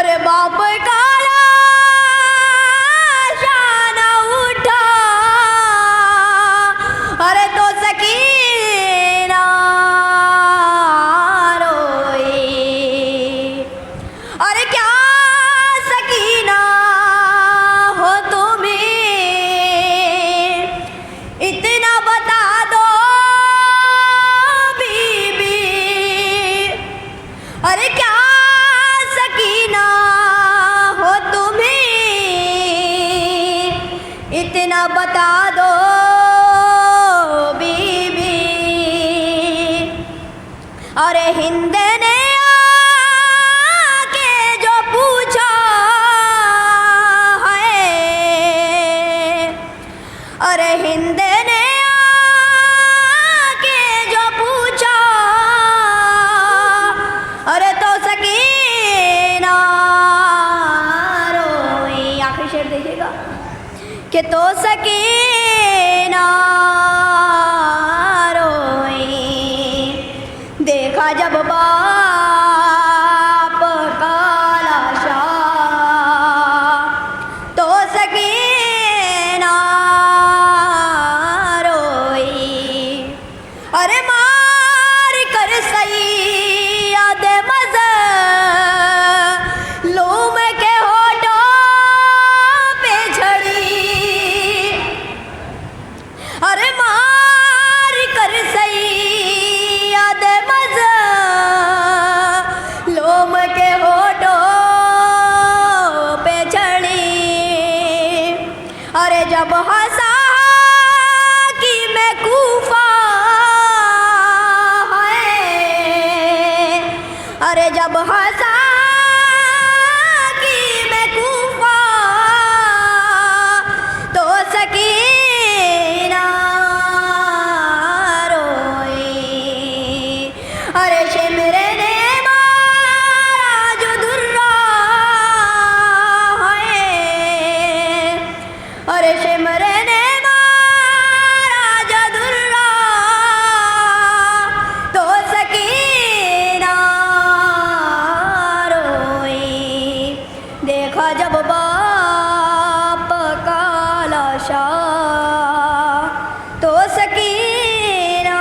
ارے باپ کا شان اٹھا ارے تو سکینہ روئی ارے کیا سکینہ ہو تمہیں اتنا بتا دو بی بی ارے کیا سکینہ ہو تمہیں اتنا بتا دو بی بی ارے ہند نے آ کے جو پوچھا ہے ارے ہند نے آ کے جو پوچھا ارے تو سکینہ روئی آخری شعر دیکھیے گا کہ تو سکینہ روئی دیکھا جب باپ کا لاشا تو سکینہ روئی ارے مار کر سید مظلوم کے ہونٹوں پہ جھڑی ارے مار کر سید مظلوم کے ہونٹوں پہ جھڑی ارے جب ہنسا کہ میں کوفہ ہے ارے جب ہنسا کہ میں کوفہ تو سکینہ روئی ارے شمر نے مارا جو درہ ہے ارے شمر نے مارا جو درہ تو سکینہ روئی دیکھا جب باپ کا لاشا تو سکینہ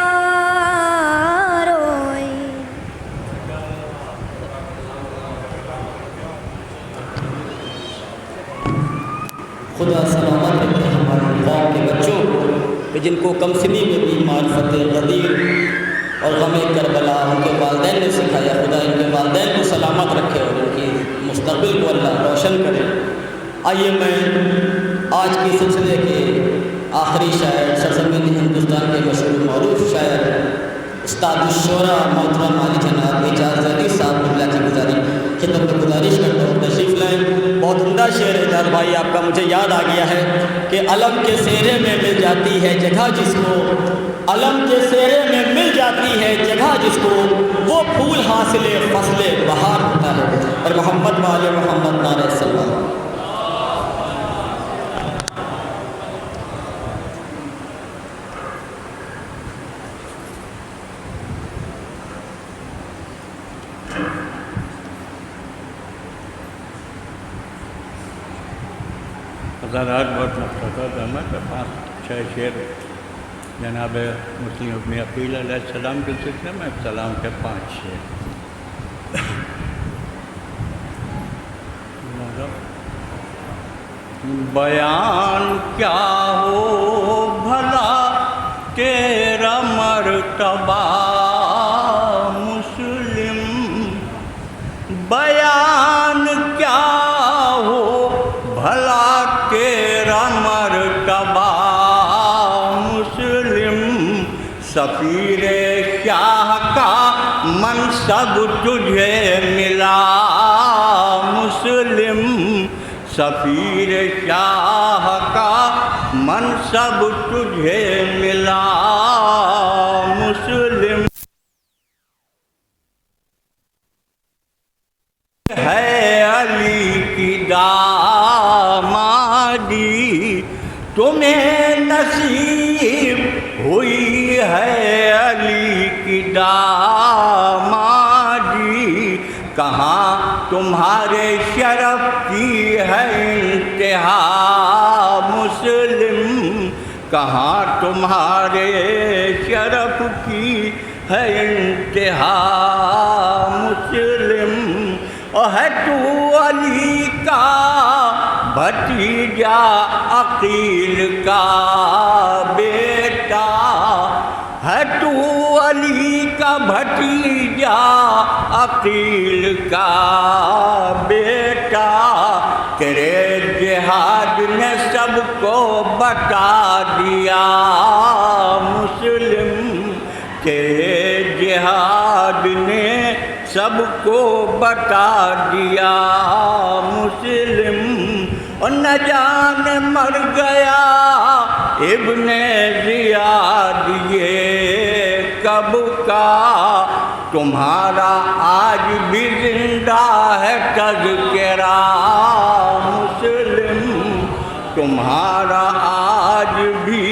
روئی خدا سلامت رکھے ہمارے قوم کے بچوں کو کہ جن کو کم سنی میں بھی معرفت غدیر اور غم کربلا ان کے والدین نے سکھایا. خدا ان کے والدین کو سلامت رکھے اور ان کی مستقبل کو اللہ روشن کرے. آئیے میں آج کی سلسلے کے آخری شاعر سرزمین ہندوستان کے مشہور معروف شاعر استاد الشعراء محترم عالی جناب اعجاز علی صاحب اللہ کی خدمت میں گزارش کرتا ہوں تشریف لائیں. بہت عمدہ شعر اعجاز بھائی آپ کا مجھے یاد آ گیا ہے کہ علم کے سیرے میں مل جاتی ہے جگہ جس کو علم کے سیرے میں مل جاتی ہے جگہ جس کو وہ پھول حاصل فصل بہار ہوتا ہے. اور محمد وآل محمد نعرہ سلام. حضرات بہت مختصر میں 5-6 شعر جناب مسلم ابن عقیل علیہ السلام کے سلسلے میں سلام کے 5 شعر. بیان کیا ہو بھلا تیرا مرتبہ مسلم بیان کیا ہو بھلا تیرا مرتبہ مسلم سفیر شاہ کا منصب تجھے ملا مسلم سفیر شاہ کا منصب تجھے ملا مسلم ہے علی کی دامادی تمہیں نصیب ہوئی ہے علی کی دامادی کہاں کہاں تمہارے شرف کی ہے انتہا مسلم، کہاں تمہارے شرف کی ہے انتہا مسلم، اور ہے تو علی کا بھتیجا عقیل کا بیٹا، ہے تو علی کا بھتیجا عقیل کا بیٹا، تیرے جہاد نے سب کو بتا دیا مسلم، تیرے جہاد نے سب کو بتا دیا مسلم، اور نہ جانے مر گیا ابن زیاد یہ کب کا، تمہارا آج بھی زندہ ہے تذکرہ مسلم، تمہارا آج بھی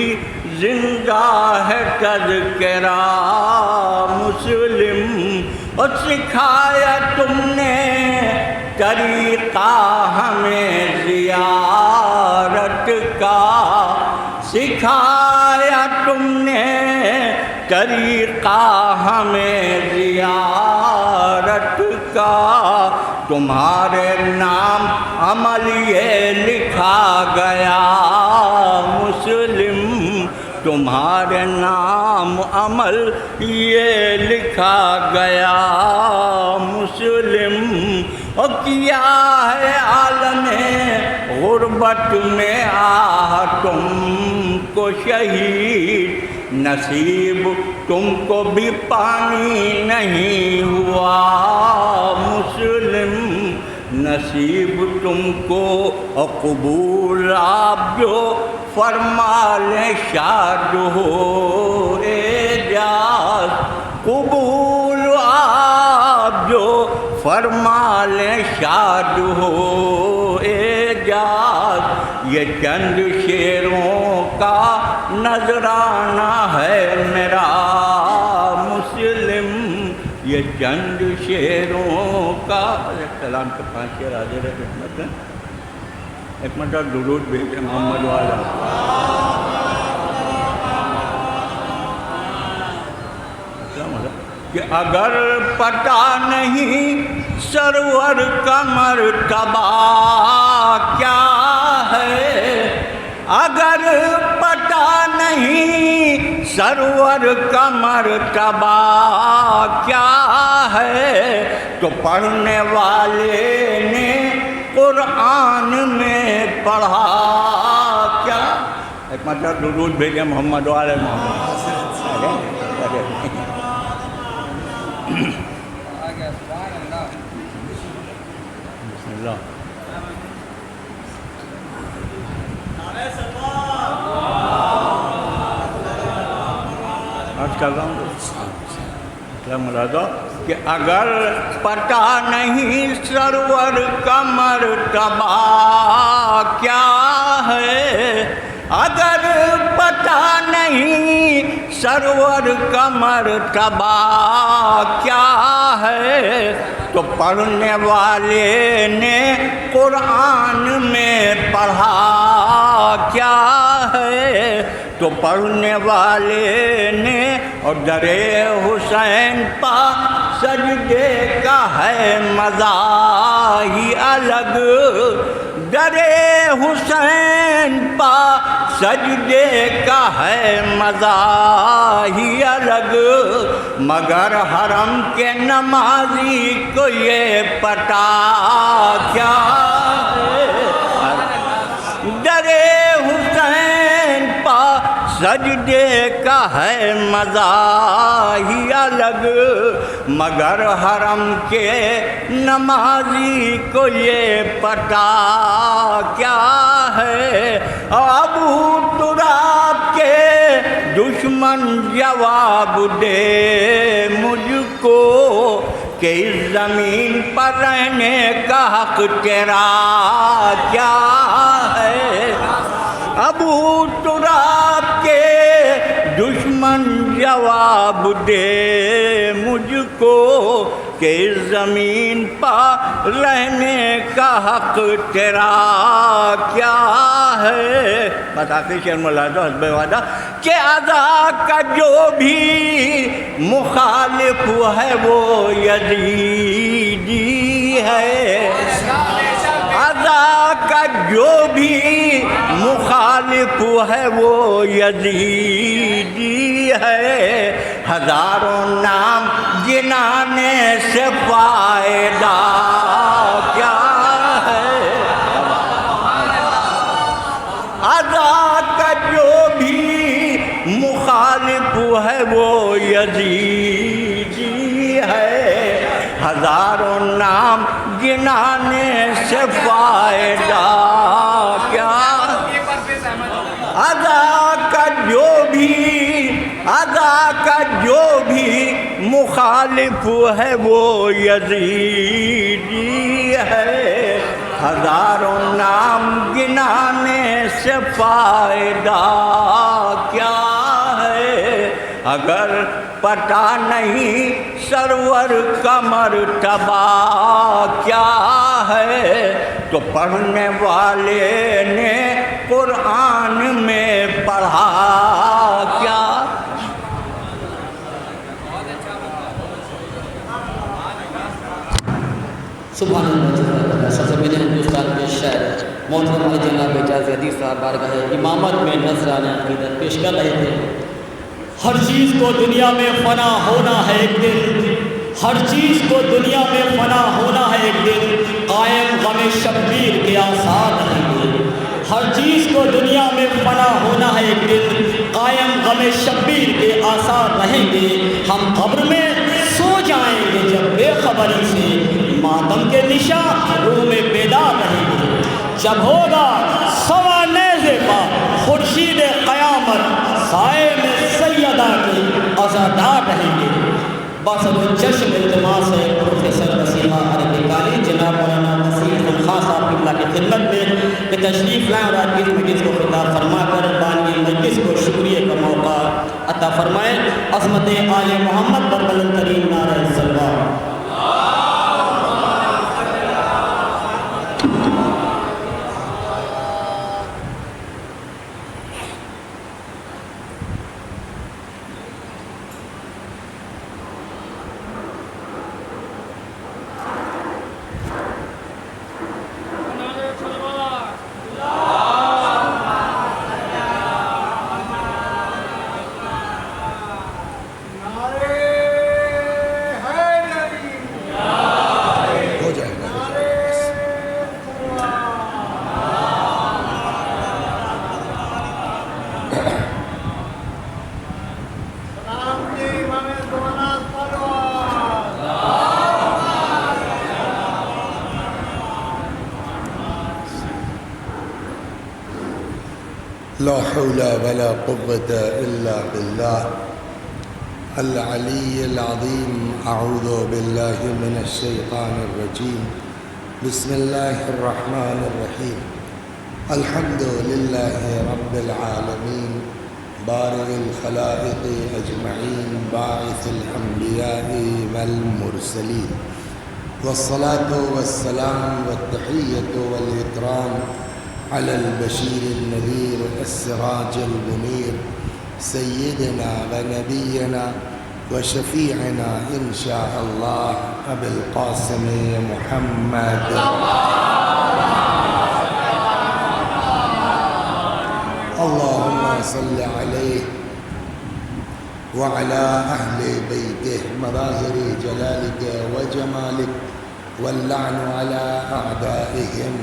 زندہ ہے تذکرہ مسلم، اور سکھایا تم نے طریقہ ہمیں زیارت کا، سکھایا تم نے طریقہ ہمیں زیارت کا، تمہارے نام عمل یہ لکھا گیا مسلم، تمہارے نام عمل یہ لکھا گیا مسلم، اور کیا ہے عالم غربت میں تم کو شہید، نصیب تم کو بھی پانی نہیں ہوا مسلم، نصیب تم کو اور قبول آپ جو فرما لیں شاد ہو اعجاز، قبول آپ جو فرما لیں شاد ہو اعجاز، یہ چند شعروں کا نذرانہ ہے میرا مسلم، یہ چند شعروں کا سلام کے 5 شعر حاضر ہے خدمت میں، ایک مرتبہ درود بھیجیں محمد والا، کہ اگر پتہ نہیں سرور کا مرتبہ کیا ہے، اگر پتہ نہیں سرور کا مرتبہ کیا ہے، تو پڑھنے والے نے قرآن میں پڑھا کیا، ایک مطلب درود بھیجیں محمد والے محمد، بسم اللہ، آج کر رہا ہوں ملازہ کہ اگر پتہ نہیں سرور کا مرتبہ کیا ہے، اگر پتہ نہیں سرور کا مرتبہ کیا ہے، تو پڑھنے والے نے قرآن میں پڑھا کیا ہے، تو پڑھنے والے نے اور در حسین پا سجدے کا ہے مزہ ہی الگ، در حسین پا سجدے کا ہے مزہ ہی الگ، مگر حرم کے نمازی کو یہ پتہ کیا ہے، در حسین پا سجدے کا ہے مزہ ہی الگ، مگر حرم کے نمازی کو یہ پتہ کیا ہے، ابو تراب کے دشمن جواب دے مجھ کو کہ اس زمین پر رہنے کا حق تیرا کیا ہے، ابو تراب کے دشمن جواب دے مجھ کو کہ اس زمین پر رہنے کا حق تیرا کیا ہے. بتا کے شعر مولا دو حسب وعدہ کہ ادا کا جو بھی مخالف ہے وہ یزیدی ہے. ادا کا جو بھی مخالف ہے وہ یزیدی ہے. ہزاروں نام گنانے سے فائدہ کیا ہے. ادا کا جو بھی مخالف ہے وہ یزیدی ہے. ہزاروں نام گنانے سے فائدہ کیا. ادا کا جو بھی مخالف ہے وہ یزیدی ہے. ہزاروں نام گنانے سے فائدہ کیا ہے. اگر پتہ نہیں سرور کا مرتبہ کیا ہے تو پڑھنے والے نے قرآن میں پڑھا کیا. سبحان اللہ. سب سے پہلے ہندوستان کے شہر محترم جناب اعجاز حدیث صاحب بارگاہ امامت میں نذرانہ عقیدت پیش کر رہے تھے. ہر چیز کو دنیا میں فنا ہونا ہے ایک دن. ہر چیز کو دنیا میں فنا ہونا ہے ایک دن. قائم غم شبیر کے آثار رہیں گے. ہر چیز کو دنیا میں فنا ہونا ہے ایک دن. قائم غم شبیر کے آثار رہیں گے. ہم قبر میں سو جائیں گے جب بے خبری سے. ماتم کے نشاں روح میں بیدار رہیں گے. جب ہوگا سوا نیزے پر خورشید قیامت سائے میں سیدہ کے عزادار رہیں گے. باسط چشم التماس ہے پروفیسر وسیمہ عربی کالج جناب مولانا وسیم الخاص صاحب کی اللہ کی خدمت میں کہ تشریف لائیں اور آج کی مجلس کو خطاب فرما کر بانی مجلس کو شکریہ کا موقع عطا فرمائیں. عظمت آل محمد پر بلند ترین نعرہ صلوات. لا حول ولا قوة إلا بالله العلي العظيم. أعوذ بالله من الشيطان الرجيم. بسم الله الرحمن الرحيم. الحمد لله رب العالمين بارئ الخلائق أجمعين باعث الأنبياء والمرسلين والصلاة والسلام والتحية والإكرام على البشير النذير السراج المنير سيدنا ونبينا وشفيعنا إن شاء الله أبي القاسم محمد. اللهم صل عليه وعلى أهل بيته مظاهر جلالك وجمالك واللعن على أعدائهم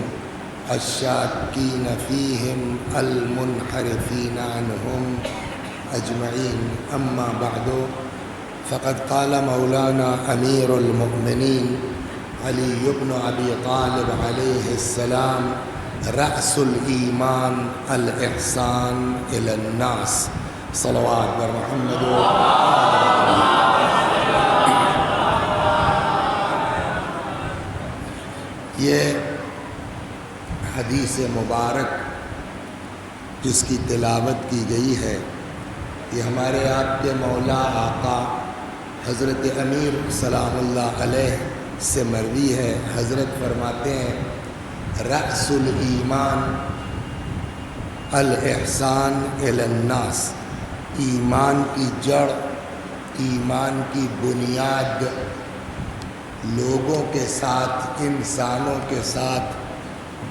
الشاكين فيهم المنحرفين عنهم أجمعين. أما بعد فقد قال مولانا أمير المؤمنين علي بن أبي طالب عليه السلام رأس الإيمان الإحسان إلى الناس. صلوات محمد. یہ حدیث مبارک جس کی تلاوت کی گئی ہے یہ ہمارے آپ کے مولا آقا حضرت امیر سلام اللہ علیہ سے مروی ہے، حضرت فرماتے ہیں رأس الایمان الاحسان الی الناس، ایمان کی جڑ، ایمان کی بنیاد لوگوں کے ساتھ، انسانوں کے ساتھ،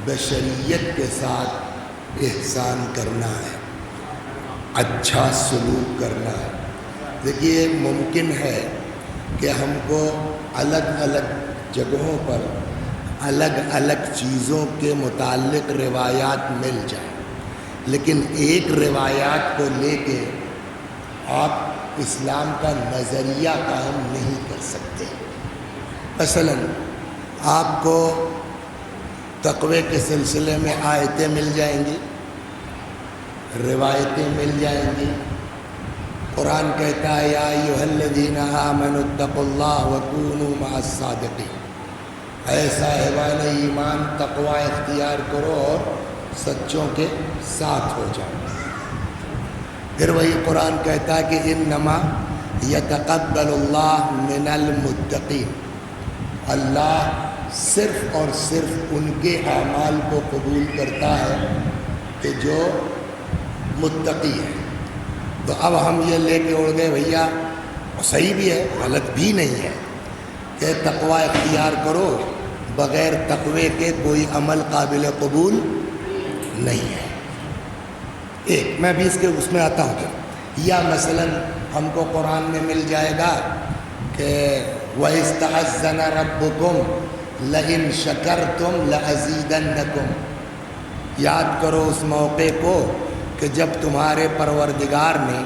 بشریت کے ساتھ احسان کرنا ہے، اچھا سلوک کرنا ہے۔ دیکھیے ممکن ہے کہ ہم کو الگ الگ جگہوں پر الگ الگ چیزوں کے متعلق روایات مل جائیں، لیکن ایک روایات کو لے کے آپ اسلام کا نظریہ قائم نہیں کر سکتے۔ مثلا آپ کو تقوی کے سلسلے میں آیتیں مل جائیں گی، روایتیں مل جائیں گی۔ قرآن کہتا ہے یا ایھا الذین آمنوا اتقوا اللہ وکونوا مع الصادقین، اے صاحبان ایمان تقوی اختیار کرو اور سچوں کے ساتھ ہو جاؤ۔ پھر وہی قرآن کہتا ہے کہ انما یتقبل اللہ من المتقین، اللہ صرف اور صرف ان کے اعمال کو قبول کرتا ہے کہ جو متقی ہے۔ تو اب ہم یہ لے کے اڑ گئے بھیا، صحیح بھی ہے غلط بھی نہیں ہے کہ تقوی اختیار کرو، بغیر تقوی کے کوئی عمل قابل قبول نہیں ہے۔ ایک میں بھی اس میں آتا ہوں، یا مثلا ہم کو قرآن میں مل جائے گا کہ وَإِسْتَعَذَّنَ رَبُّكُمْ لَئِن شَكَرْتُمْ لَأَزِيدَنَّكُمْ، یاد کرو اس موقع کو کہ جب تمہارے پروردگار نے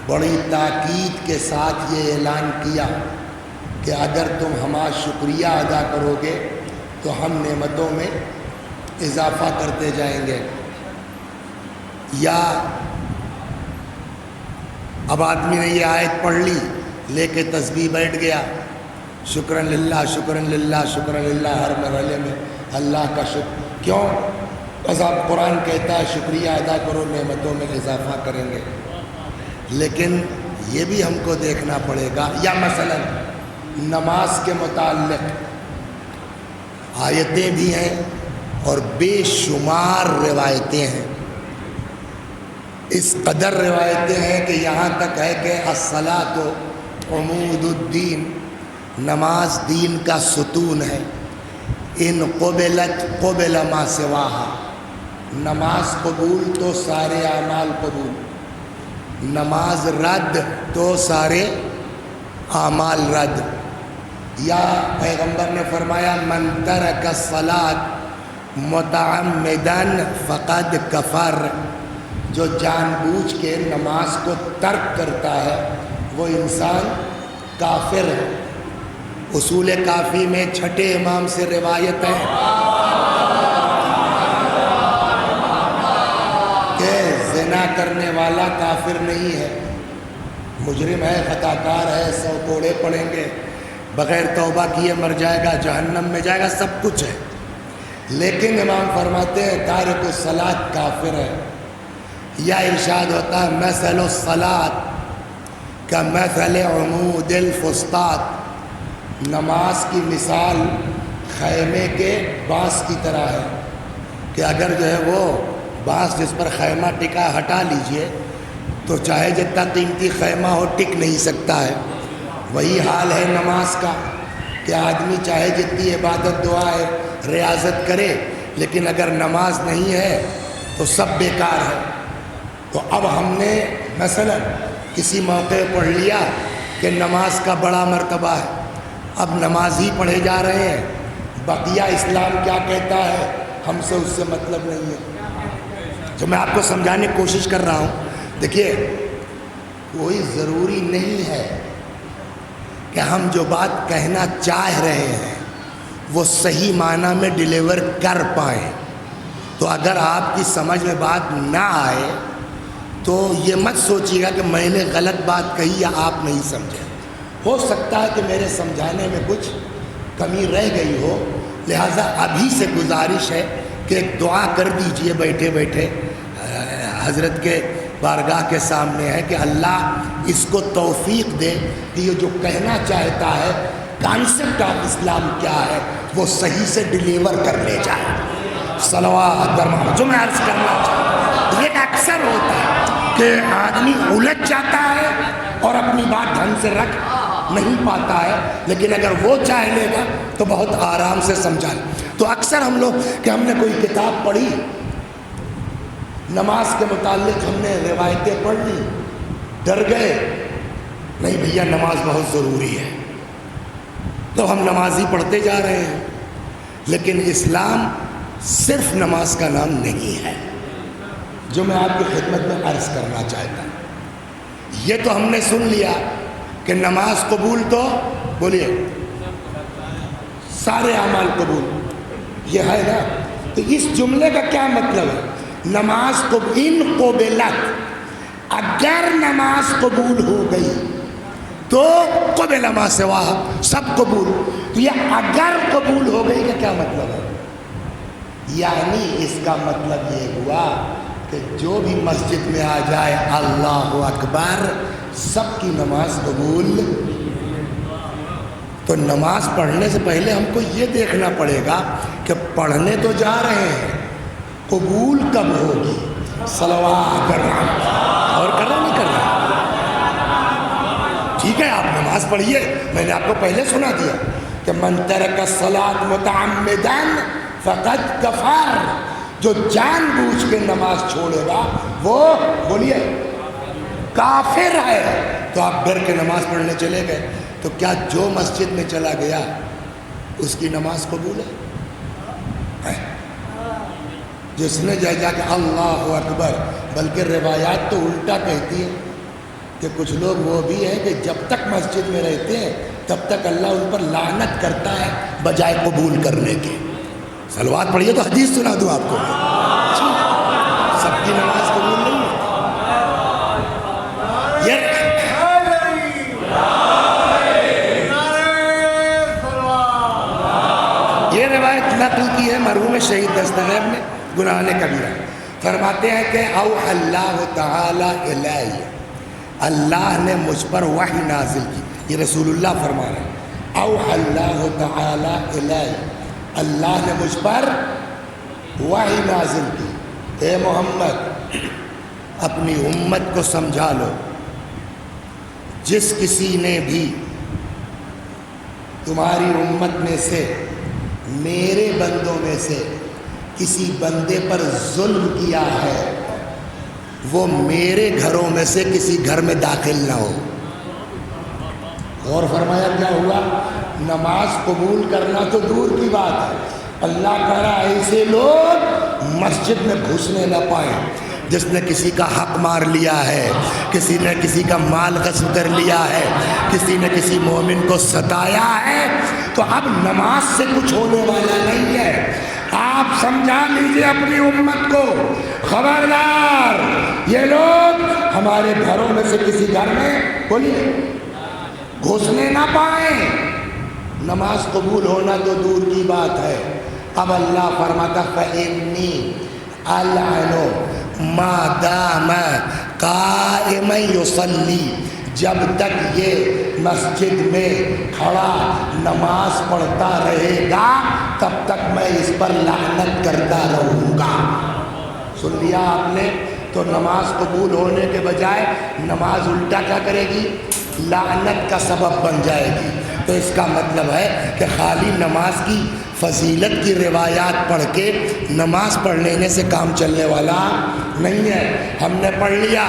بڑی تاکید کے ساتھ یہ اعلان کیا کہ اگر تم ہمارا شکریہ ادا کرو گے تو ہم نعمتوں میں اضافہ کرتے جائیں گے۔ یا اب آدمی نے یہ آیت پڑھ لی، لے کے تسبیح بیٹھ گیا، شکرن للہ شکرن للہ شکرن للہ، ہر مرحلے میں اللہ کا شکر، کیوں؟ بس آپ قرآن کہتا ہے شکریہ ادا کرو نعمتوں میں اضافہ کریں گے۔ لیکن یہ بھی ہم کو دیکھنا پڑے گا، یا مثلا نماز کے متعلق آیتیں بھی ہیں اور بے شمار روایتیں ہیں، اس قدر روایتیں ہیں کہ یہاں تک ہے کہ الصلاۃ عمود الدین، نماز دین کا ستون ہے، ان قبلت قبل ما سواہا، نماز قبول تو سارے اعمال قبول، نماز رد تو سارے اعمال رد۔ یا پیغمبر نے فرمایا من ترک الصلاۃ متعمدا فقد کفر، جو جان بوجھ کے نماز کو ترک کرتا ہے وہ انسان کافر ہے۔ اصول کافی میں چھٹے امام سے روایت ہے کہ زنا کرنے والا کافر نہیں ہے، مجرم ہے، خطا کار ہے، 100 کوڑے پڑیں گے، بغیر توبہ کیے مر جائے گا، جہنم میں جائے گا، سب کچھ ہے۔ لیکن امام فرماتے ہیں تارک الصلاۃ کافر ہے۔ یا ارشاد ہوتا ہے مثل الصلاۃ کمثل عمود الفسطاط، نماز کی مثال خیمے کے بانس کی طرح ہے کہ اگر جو ہے وہ بانس جس پر خیمہ ٹکا ہٹا لیجئے تو چاہے جتنا قیمتی خیمہ ہو ٹک نہیں سکتا ہے۔ وہی حال ہے نماز کا کہ آدمی چاہے جتنی عبادت دعا ہے ریاضت کرے، لیکن اگر نماز نہیں ہے تو سب بیکار ہے۔ تو اب ہم نے مثلا کسی موقع پڑھ لیا کہ نماز کا بڑا مرتبہ ہے، اب نماز ہی پڑھے جا رہے ہیں، بقیہ اسلام کیا کہتا ہے ہم سے اس سے مطلب نہیں ہے۔ جو میں آپ کو سمجھانے کی کوشش کر رہا ہوں، دیکھیے کوئی ضروری نہیں ہے کہ ہم جو بات کہنا چاہ رہے ہیں وہ صحیح معنی میں ڈیلیور کر پائیں۔ تو اگر آپ کی سمجھ میں بات نہ آئے تو یہ مت سوچیے گا کہ میں نے غلط بات کہی یا آپ نہیں سمجھے، ہو سکتا ہے کہ میرے سمجھانے میں کچھ کمی رہ گئی ہو، لہٰذا ابھی سے گزارش ہے کہ ایک دعا کر دیجئے بیٹھے بیٹھے، حضرت کے بارگاہ کے سامنے ہے کہ اللہ اس کو توفیق دے کہ یہ جو کہنا چاہتا ہے کانسیپٹ آف اسلام کیا ہے وہ صحیح سے ڈیلیور کر لے جائے. صلوات درما جو میں عرض کرنا چاہتا، یہ اکثر ہوتا ہے کہ آدمی الجھ جاتا ہے اور اپنی بات ڈھنگ سے رکھ نہیں پاتا ہے، لیکن اگر وہ چاہ لے گا تو بہت آرام سے سمجھا لے. تو اکثر ہم لوگ کہ ہم نے کوئی کتاب پڑھی نماز کے متعلق، ہم نے روایتیں پڑھ لی، ڈر گئے، نہیں بھیا نماز بہت ضروری ہے تو ہم نماز ہی پڑھتے جا رہے ہیں. لیکن اسلام صرف نماز کا نام نہیں ہے، جو میں آپ کی خدمت میں عرض کرنا چاہتا ہوں. یہ تو ہم نے سن لیا کہ نماز قبول تو بولیے سارے اعمال قبول، یہ ہے نا. تو اس جملے کا کیا مطلب ہے؟ نماز کو ان قبلت، اگر نماز قبول ہو گئی تو قبل ما سواہ سب قبول. تو یہ اگر قبول ہو گئی کا کیا مطلب ہے؟ یعنی اس کا مطلب یہ ہوا کہ جو بھی مسجد میں آ جائے اللہ اکبر، سب کی نماز قبول. تو نماز پڑھنے سے پہلے ہم کو یہ دیکھنا پڑے گا کہ پڑھنے تو جا رہے ہیں، قبول کب ہوگی؟ صلوات کر رہا اور کر رہا نہیں کر رہا. ٹھیک ہے آپ نماز پڑھیے، میں نے آپ کو پہلے سنا دیا کہ من ترک الصلاۃ متعمدا فقد کفر، جو جان بوجھ کے نماز چھوڑے گا وہ بولیے کافر ہے. تو آپ ڈر کے نماز پڑھنے چلے گئے، تو کیا جو مسجد میں چلا گیا اس کی نماز قبول ہے؟ جس نے جا کے اللہ اکبر، بلکہ روایات تو الٹا کہتی ہے کہ کچھ لوگ وہ بھی ہیں کہ جب تک مسجد میں رہتے ہیں تب تک اللہ ان پر لعنت کرتا ہے بجائے قبول کرنے کے. صلوات پڑھیے تو حدیث سنا دوں آپ کو. سب کی نماز قبول نہیں ہے. یہ روایت نقل کی ہے مرحوم شہید دستغیر نے گناہ کبیرہ. فرماتے ہیں کہ او اللہ تعالی الیہ، اللہ نے مجھ پر وحی نازل کی. یہ رسول اللہ فرما رہے ہیں او اللہ تعالی الیہ، اللہ نے مجھ پر وحی نازل کی. اے محمد اپنی امت کو سمجھا لو، جس کسی نے بھی تمہاری امت میں سے میرے بندوں میں سے کسی بندے پر ظلم کیا ہے وہ میرے گھروں میں سے کسی گھر میں داخل نہ ہو. غور فرمایا کیا ہوا؟ نماز قبول کرنا تو دور کی بات ہے، اللہ کہہ رہا ایسے لوگ مسجد میں گھسنے نہ پائیں جس نے کسی کا حق مار لیا ہے، کسی نے کسی کا مال غصب کر لیا ہے، کسی نے کسی مومن کو ستایا ہے. تو اب نماز سے کچھ ہونے والا نہیں ہے. آپ سمجھا لیجئے اپنی امت کو، خبردار یہ لوگ ہمارے گھروں میں سے کسی گھر میں بولیے گھسنے نہ پائیں. نماز قبول ہونا تو دور کی بات ہے. اب اللہ فرماتا فَإِنِّي أَلْعَنُ مَا دَامَ قَائِمًا يُصَلِّي، جب تک یہ مسجد میں کھڑا نماز پڑھتا رہے گا تب تک میں اس پر لعنت کرتا رہوں گا. سن لیا آپ نے؟ تو نماز قبول ہونے کے بجائے نماز الٹا کیا کرے گی؟ لعنت کا سبب بن جائے گی. تو اس کا مطلب ہے کہ خالی نماز کی فضیلت کی روایات پڑھ کے نماز پڑھ لینے سے کام چلنے والا نہیں ہے. ہم نے پڑھ لیا،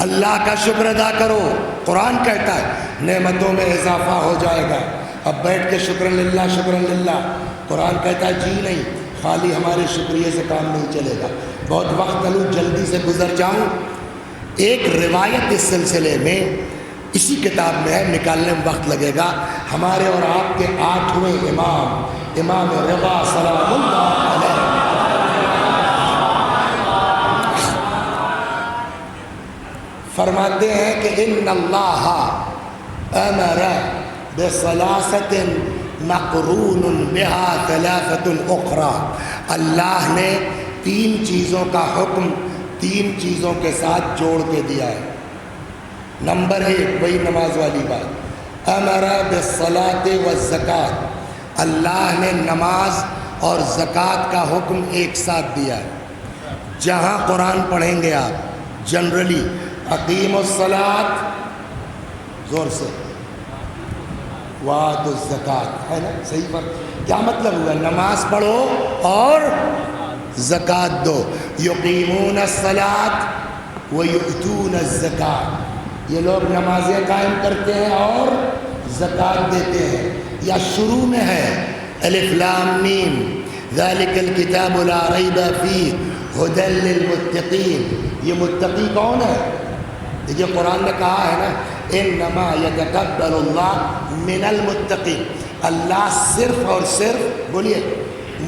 اللہ کا شکر ادا کرو. قرآن کہتا ہے نعمتوں میں اضافہ ہو جائے گا. اب بیٹھ کے شکر للہ. قرآن کہتا ہے جی نہیں، خالی ہمارے شکریہ سے کام نہیں چلے گا. بہت وقت لوں، جلدی سے گزر جاؤں. ایک روایت اس سلسلے میں اسی کتاب میں ہے، نکالنے میں وقت لگے گا. ہمارے اور آپ کے 8ویں امام رضا سلام اللہ علیہ فرماتے ہیں کہ ان اللہ امر بثلاثۃ مقرون بها ثلاثۃ اخرى، اللہ نے 3 چیزوں کا حکم 3 چیزوں کے ساتھ جوڑ کے دیا ہے۔ نمبر 1 وہی نماز والی بات، امر بالصلاۃ والزکوٰۃ، اللہ نے نماز اور زکوٰۃ کا حکم ایک ساتھ دیا ہے۔ جہاں قرآن پڑھیں گے آپ جنرلی اقیم الصلاۃ زور سے وآتوا الزکوٰۃ، ہے نا؟ صحیح پر کیا مطلب ہوا؟ نماز پڑھو اور زکوٰۃ دو۔ یقیمون الصلاۃ ویؤتون الزکوٰۃ، یہ لوگ نمازیں قائم کرتے ہیں اور زکوٰۃ دیتے ہیں۔ یا شروع میں ہے الف لام میم ذالک الکتاب لا ریب فیہ ھدی للمتقین، یہ متقی کون ہے؟ دیکھیے قرآن نے کہا ہے نا انما یتقبل اللہ من المتقین، اللہ صرف اور صرف بولیے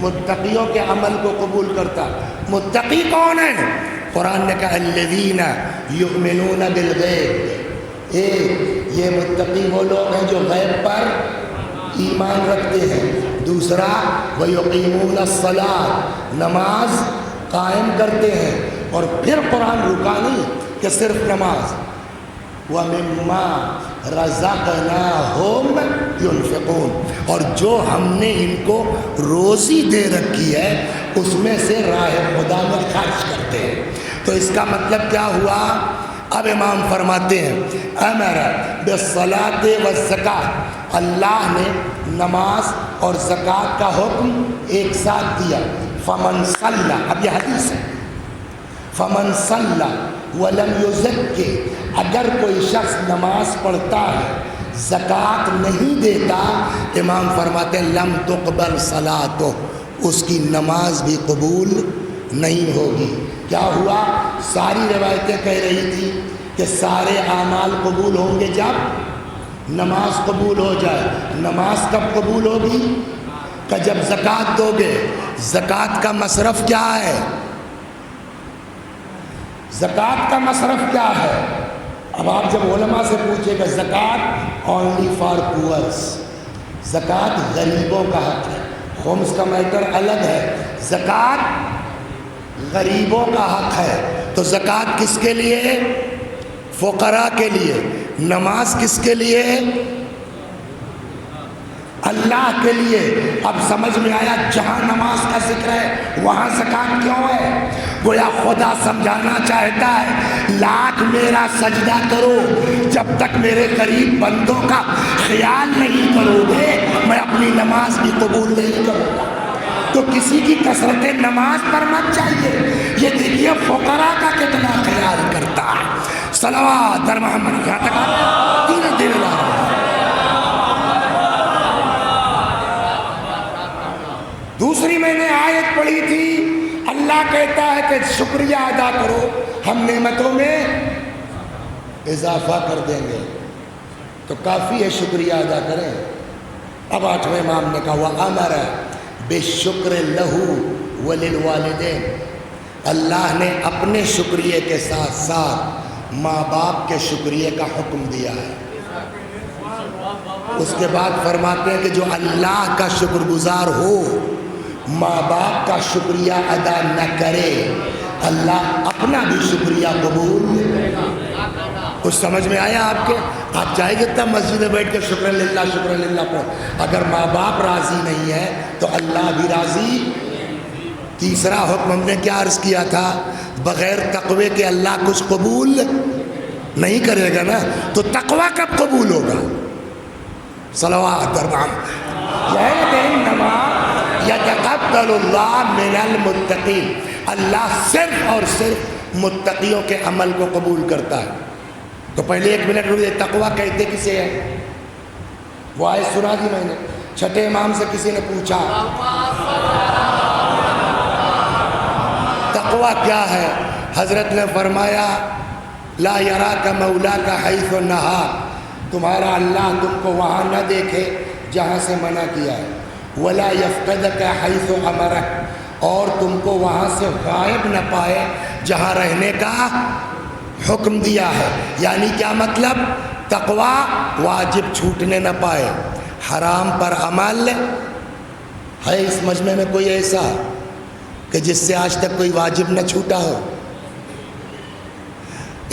متقیوں کے عمل کو قبول کرتا۔ متقی کون ہے؟ قرآن نے کہا الذین یؤمنون بالغیب، یہ متقی وہ لوگ ہیں جو غیب پر ایمان رکھتے ہیں۔ دوسرا ویقیمون الصلاۃ، نماز قائم کرتے ہیں۔ اور پھر قرآن رکا نہیں کہ صرف نماز، وَمِمَّا رَزَقْنَاهُمْ يُنْفِقُونَ، اور جو ہم نے ان کو روزی دے رکھی ہے اس میں سے راہ خدا میں خرچ کرتے ہیں۔ تو اس کا مطلب کیا ہوا؟ اب امام فرماتے ہیں امر بالصلاۃ والزکوٰۃ، اللہ نے نماز اور زکوٰۃ کا حکم ایک ساتھ دیا۔ فمن صلی، اب یہ حدیث ہے، فمن صلی ولم یزکی، اگر کوئی شخص نماز پڑھتا ہے زکوٰۃ نہیں دیتا، امام فرماتے ہیں لم تقبل صلاتہ، اس کی نماز بھی قبول نہیں ہوگی۔ کیا ہوا؟ ساری روایتیں کہہ رہی تھی کہ سارے اعمال قبول ہوں گے جب نماز قبول ہو جائے۔ نماز کب قبول ہوگی؟ کہ جب زکوٰۃ دو گے۔ زکوٰۃ کا مصرف کیا ہے؟ زکوٰۃ کا مصرف کیا ہے؟ اب آپ جب علماء سے پوچھے گا زکوٰۃ اونلی فار پورس، زکوٰۃ غریبوں کا حق ہے، خمس کا میٹر الگ ہے، زکوٰۃ غریبوں کا حق ہے۔ تو زکوٰۃ کس کے لیے؟ فقراء کے لیے۔ نماز کس کے لیے؟ اللہ کے لیے۔ اب سمجھ میں آیا جہاں نماز کا ذکر ہے وہاں زکوٰۃ کیوں ہے؟ گویا خدا سمجھانا چاہتا ہے لاکھ میرا سجدہ کرو، جب تک میرے قریب بندوں کا خیال نہیں کرو گے میں اپنی نماز بھی قبول نہیں کروں گا۔ تو کسی کی کثرت نماز پر مت چاہیے، یہ دیکھیے فقراء کا کتنا خیال کرتا ہے۔ صلوات در محمد، یہاں تک دین دین اللہ۔ دوسری میں نے آیت پڑھی تھی، اللہ کہتا ہے کہ شکریہ ادا کرو، ہم نعمتوں میں اضافہ کر دیں گے۔ تو کافی ہے شکریہ ادا کریں۔ اب 8ویں امام نے کہا وَأَمَرَ بِالشُّكْرِ لَهُ وَلِلْوَالِدَيْنِ، اللہ نے اپنے شکریہ کے ساتھ ساتھ ماں باپ کے شکریہ کا حکم دیا ہے۔ اس کے بعد فرماتے ہیں کہ جو اللہ کا شکر گزار ہو ماں باپ کا شکریہ ادا نہ کرے اللہ اپنا بھی شکریہ قبول۔ کچھ سمجھ میں آیا آپ کے؟ آپ چاہے جتنا مسجد میں بیٹھ کے شکر للہ پڑھو، اگر ماں باپ راضی نہیں ہے تو اللہ بھی راضی۔ تیسرا حکم ہم نے کیا عرض کیا تھا؟ بغیر تقوی کے اللہ کچھ قبول نہیں کرے گا نا، تو تقوی کب قبول ہوگا؟ صلوات دربان انما یتقبل اللہ من المتقین، اللہ صرف اور صرف متقیوں کے عمل کو قبول کرتا ہے۔ تو پہلے 1 منٹ رکیے، تقوی کہتے کسے ہے؟ وہ آیت سنا دی میں نے، 6 امام سے کسی نے پوچھا تقوی کیا ہے؟ حضرت نے فرمایا لا یراک مولاک حیث نہاک، تمہارا اللہ تم کو وہاں نہ دیکھے جہاں سے منع کیا ہے، ولا یفقدک حیث امرک، اور تم کو وہاں سے غائب نہ پائے جہاں رہنے کا حکم دیا ہے۔ یعنی کیا مطلب؟ تقوی واجب چھوٹنے نہ پائے، حرام پر عمل ہے۔ اس مجمع میں کوئی ایسا کہ جس سے آج تک کوئی واجب نہ چھوٹا ہو؟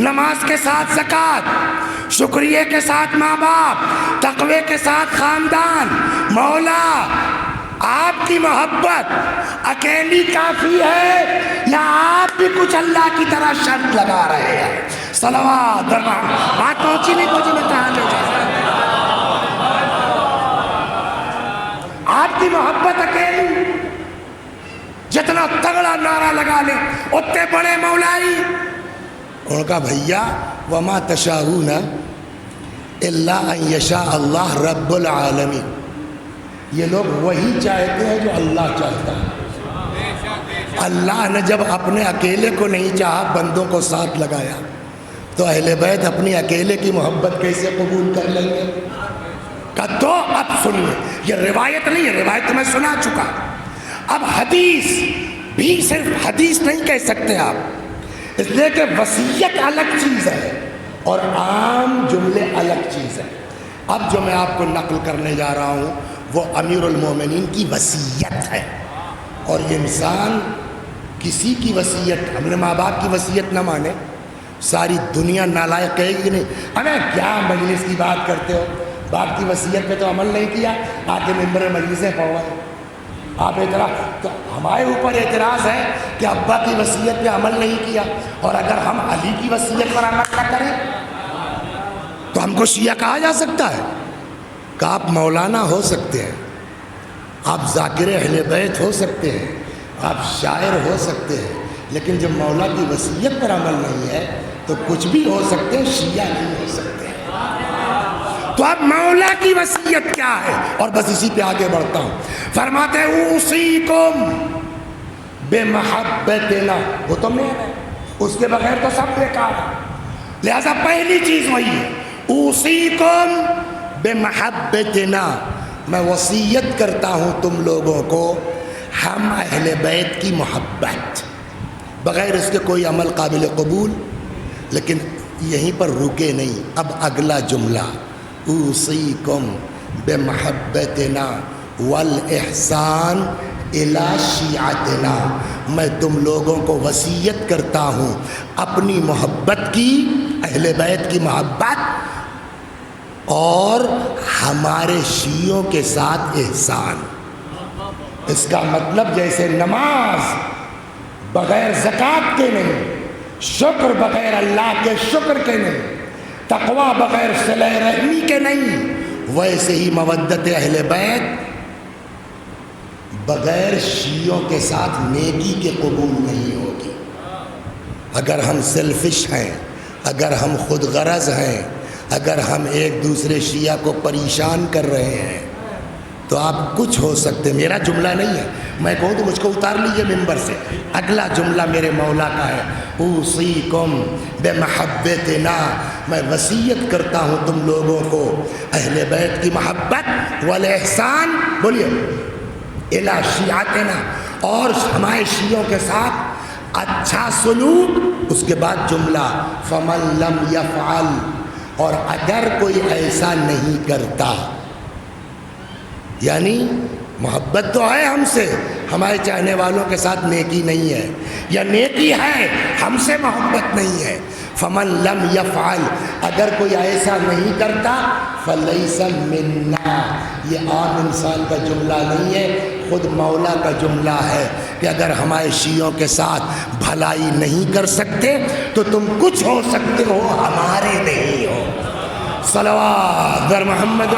نماز کے ساتھ زکوٰۃ، شکریہ کے ساتھ ماں باپ، تقوی کے ساتھ خاندان. مولا آپ کی محبت اکیلی کافی ہے یا آپ بھی کچھ اللہ کی طرح شرط لگا رہے ہیں؟ صلوات. بات پہنچی نہیں پہنچی میں کہاں لے جائیں؟ آپ کی محبت اکیلی، جتنا تگڑا نعرہ لگا لے اتنے بڑے مولائی. ان کا بھیا وما تشاءون الا ان یشاء اللہ رب العالمین. یہ لوگ وہی چاہتے ہیں جو اللہ چاہتا ہے. اللہ نے جب اپنے اکیلے کو نہیں چاہا، بندوں کو ساتھ لگایا، تو اہل بیت اپنی اکیلے کی محبت کیسے قبول کر لیں گے؟ تو اب سنیے، یہ روایت نہیں ہے، روایت میں سنا چکا. اب حدیث بھی صرف حدیث نہیں کہہ سکتے آپ، اس لیے کہ وصیت الگ چیز ہے اور عام جملے الگ چیز ہے. اب جو میں آپ کو نقل کرنے جا رہا ہوں وہ امیر المومنین کی وصیت ہے. اور انسان کسی کی وصیت، اپنے ماں باپ کی وصیت نہ مانے، ساری دنیا نالائق کہے گی نہیں ارے کیا مجلس کی بات کرتے ہو، باپ کی وصیت پہ تو عمل نہیں کیا، آگے ممبر مجلسیں پڑھوائے. آپ اعتراض، تو ہمارے اوپر اعتراض ہے کہ ابا کی وصیت پہ عمل نہیں کیا، اور اگر ہم علی کی وصیت پر عمل نہ کریں تو ہم کو شیعہ کہا جا سکتا ہے؟ کہ آپ مولانا ہو سکتے ہیں، آپ ذاکر اہل بیت ہو سکتے ہیں، آپ شاعر ہو سکتے ہیں، لیکن جب مولا کی وصیت پر عمل نہیں ہے تو کچھ بھی ہو سکتے ہیں، شیعہ نہیں ہو سکتے. تو اب مولا کی وصیت کیا ہے؟ اور بس اسی پہ آگے بڑھتا ہوں. فرماتے ہیں اوصیکم بمحبتنا. وہ تو میں ہے، اس کے بغیر تو سب بیکار ہے. لہذا پہلی چیز وہی ہے، اوصیکم بمحبتنا. میں وصیت کرتا ہوں تم لوگوں کو ہم اہل بیت کی محبت، بغیر اس کے کوئی عمل قابل قبول. لیکن یہیں پر رکے نہیں، اب اگلا جملہ اوصیکم بمحبتنا والاحسان الی شیعتنا. میں تم لوگوں کو وصیت کرتا ہوں اپنی محبت کی، اہل بیت کی محبت، اور ہمارے شیعوں کے ساتھ احسان. اس کا مطلب جیسے نماز بغیر زکوٰۃ کے نہیں، شکر بغیر اللہ کے شکر کے نہیں، تقوی بغیر صلہ رحمی کے نہیں، ویسے ہی مودت اہل بیت بغیر شیعوں کے ساتھ نیکی کے قبول نہیں ہوگی. اگر ہم سیلفش ہیں، اگر ہم خود غرض ہیں، اگر ہم ایک دوسرے شیعہ کو پریشان کر رہے ہیں تو آپ کچھ ہو سکتے. میرا جملہ نہیں ہے، میں کہوں تو مجھ کو اتار لیجئے ممبر سے. اگلا جملہ میرے مولا کا ہے، اوصیکم بمحبتنا. میں وصیت کرتا ہوں تم لوگوں کو اہل بیت کی محبت والاحسان، بولیے، الی شیعتنا، اور ہمارے شیعوں کے ساتھ اچھا سلوک. اس کے بعد جملہ فمن لم یفعل، اور اگر کوئی ایسا نہیں کرتا، یعنی محبت تو ہے ہم سے، ہمارے چاہنے والوں کے ساتھ نیکی نہیں ہے، یا نیکی ہے ہم سے محبت نہیں ہے. فمن لم یفعل، اگر کوئی ایسا نہیں کرتا، فلیس منا. یہ عام انسان کا جملہ نہیں ہے، خود مولا کا جملہ ہے کہ اگر ہمارے شیعوں کے ساتھ بھلائی نہیں کر سکتے تو تم کچھ ہو سکتے ہو، ہمارے نہیں ہو. صلوات بر محمد.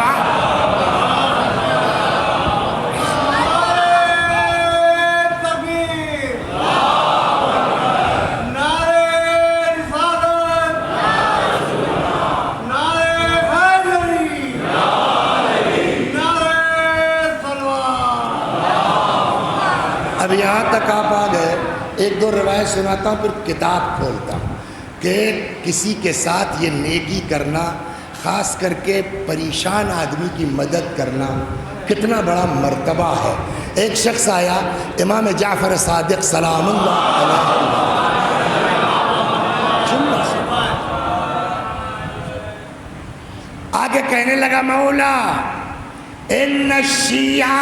اب یہاں تک آپ آ گئے، ایک دو روایت سناتا ہوں پھر کتاب کھولتا ہوں کہ کسی کے ساتھ یہ نیکی کرنا، خاص کر کے پریشان آدمی کی مدد کرنا، کتنا بڑا مرتبہ ہے. ایک شخص آیا امام جعفر صادق سلام اللہ علیہ، آگے کہنے لگا مولا ان الشیعہ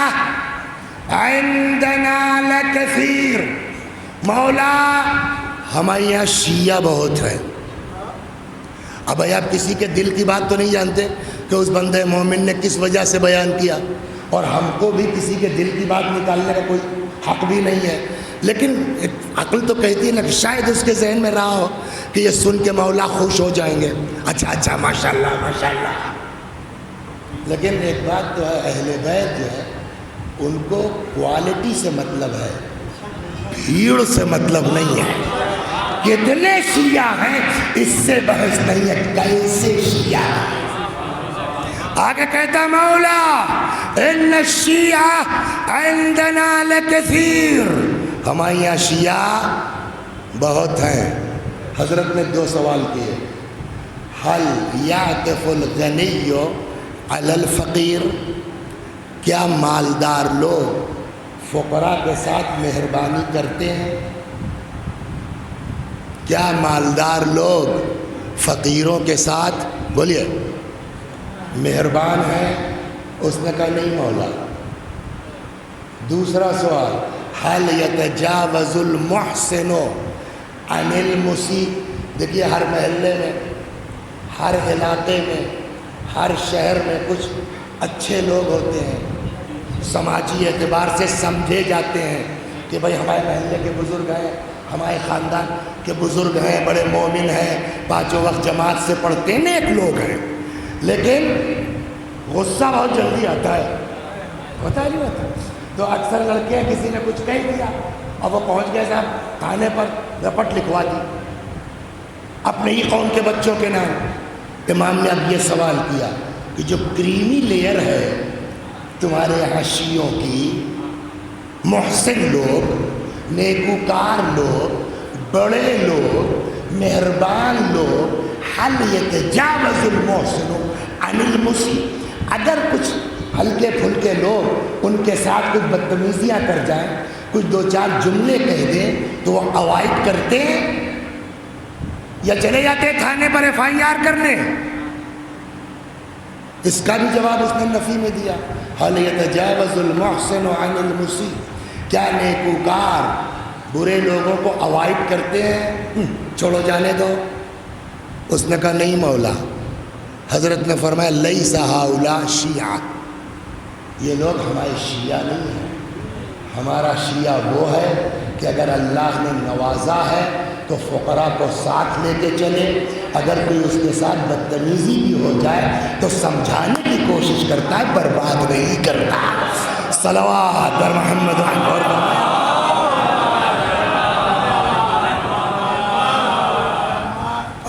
عندنا لکثیر. مولا ہمارے یہاں شیعہ بہت ہیں. اب بھائی آپ کسی کے دل کی بات تو نہیں جانتے کہ اس بندے مومن نے کس وجہ سے بیان کیا، اور ہم کو بھی کسی کے دل کی بات نکالنے کا کوئی حق بھی نہیں ہے، لیکن عقل تو کہتی ہے نا کہ شاید اس کے ذہن میں رہا ہو کہ یہ سن کے مولا خوش ہو جائیں گے، اچھا ماشاءاللہ ماشاءاللہ۔ لیکن ایک بات تو ہے، اہل بیت جو ہے ان کو کوالٹی سے مطلب ہے، بھیڑ سے مطلب نہیں ہے۔ کتنے شیعہ ہیں اس سے بحث نہیں ہے، کیسے شیعہ ہیں۔ آگے کہتا مولا ان الشیعہ عندنا لکثیر، ہمارے یہاں شیعہ بہت ہیں۔ حضرت نے 2 سوال کیے، حل یعطف الغنی علی الفقیر، کیا مالدار لوگ فقراء کے ساتھ مہربانی کرتے ہیں؟ کیا مالدار لوگ فقیروں کے ساتھ بولیے مہربان ہیں؟ اس نے کہا نہیں مولا۔ دوسرا سوال، حل یتجاوز المحسن عن المسیء، دیکھیے ہر محلے میں، ہر علاقے میں، ہر شہر میں کچھ اچھے لوگ ہوتے ہیں، سماجی اعتبار سے سمجھے جاتے ہیں کہ بھائی ہمارے محلے کے بزرگ ہیں، ہمارے خاندان کے بزرگ ہیں، بڑے مومن ہیں، 5 وقت جماعت سے پڑھتے ہیں، نیک لوگ ہیں، لیکن غصہ بہت جلدی آتا ہے، ہوتا نہیں ہوتا؟ تو اکثر لڑکے کسی نے کچھ کہہ دیا اور وہ پہنچ گئے صاحب تھانے پر رپٹ لکھوا دی اپنے ہی قوم کے بچوں کے نام۔ امام نے اب یہ سوال کیا کہ جو کریمی لیئر ہے تمہارے یہاں شیعوں کی، محسن لوگ، نیکوکار لوگ، بڑے لوگ، مہربان لوگ، حل یتجاوز المحسن عن المسیء، اگر کچھ ہلکے پھلکے لوگ ان کے ساتھ کچھ بدتمیزیاں کر جائیں، کچھ 2-4 جملے کہہ دیں تو وہ اوائڈ کرتے ہیں یا چلے جاتے ہیں تھانے پر FIR کرنے؟ اس کا بھی جواب اس نے نفی میں دیا، حل یتجاوز المحسن عن المسیء، کیا نیکوکار برے لوگوں کو اوائڈ کرتے ہیں؟ چھوڑو جانے دو۔ اس نے کہا نہیں مولا۔ حضرت نے فرمایا لیس ہؤلاء شیعہ، یہ لوگ ہمارے شیعہ نہیں ہیں، ہمارا شیعہ وہ ہے کہ اگر اللہ نے نوازا ہے تو فقراء کو ساتھ لے کے چلے، اگر کوئی اس کے ساتھ بدتمیزی بھی ہو جائے تو سمجھانے کی کوشش کرتا ہے، برباد نہیں کرتا۔ صلوات بر محمد اور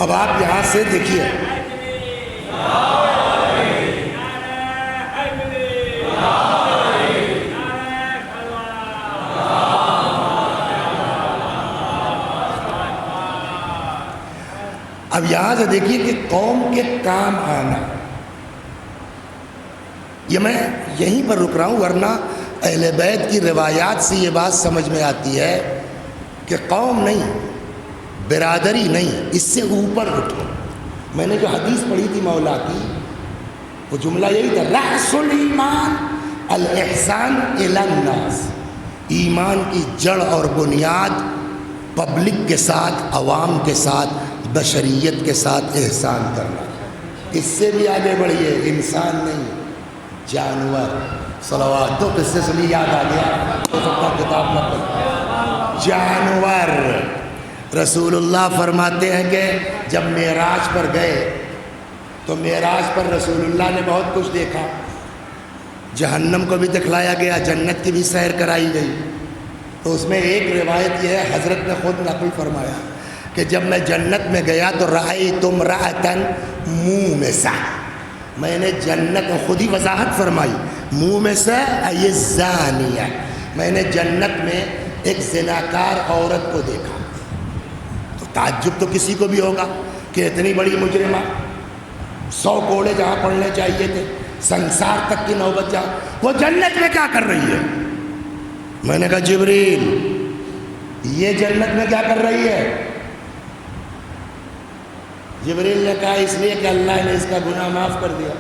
اب آپ یہاں سے دیکھیے، اب یہاں سے دیکھیے کہ قوم کے کام آنا، یہ میں یہیں پر رک رہا ہوں، ورنہ اہل بیت کی روایات سے یہ بات سمجھ میں آتی ہے کہ قوم نہیں، برادری نہیں، اس سے اوپر اٹھو۔ میں نے جو حدیث پڑھی تھی مولا کی، وہ جملہ یہی تھا، رأس الایمان الاحسان الی الناس، ایمان کی جڑ اور بنیاد پبلک کے ساتھ، عوام کے ساتھ، بشریت کے ساتھ احسان کرنا۔ اس سے بھی آگے بڑھیے، انسان نہیں جانور۔ صلوات، تو قصے سے بھی یاد آ گیا، ہو سکتا کتاب نہ پڑھ۔ جانور، رسول اللہ فرماتے ہیں کہ جب معراج پر گئے تو معراج پر رسول اللہ نے بہت کچھ دیکھا، جہنم کو بھی دکھلایا گیا، جنت کی بھی سیر کرائی گئی۔ تو اس میں ایک روایت یہ ہے، حضرت نے خود نقل فرمایا کہ جب میں جنت میں گیا تو رأیت امرأۃ مومسہ، میں نے جنت میں خود ہی وضاحت فرمائی، مومسہ ای الزانیہ، میں نے جنت میں ایک زناکار عورت کو دیکھا۔ تو تعجب تو کسی کو بھی ہوگا کہ اتنی بڑی مجرمہ، 100 کوڑے جہاں پڑنے چاہیے تھے، سنسار تک کی نوبت جہاں، وہ جنت میں کیا کر رہی ہے؟ میں نے کہا جبریل یہ جنت میں کیا کر رہی ہے؟ جبریل نے کہا اس لیے کہ اللہ نے اس کا گناہ معاف کر دیا۔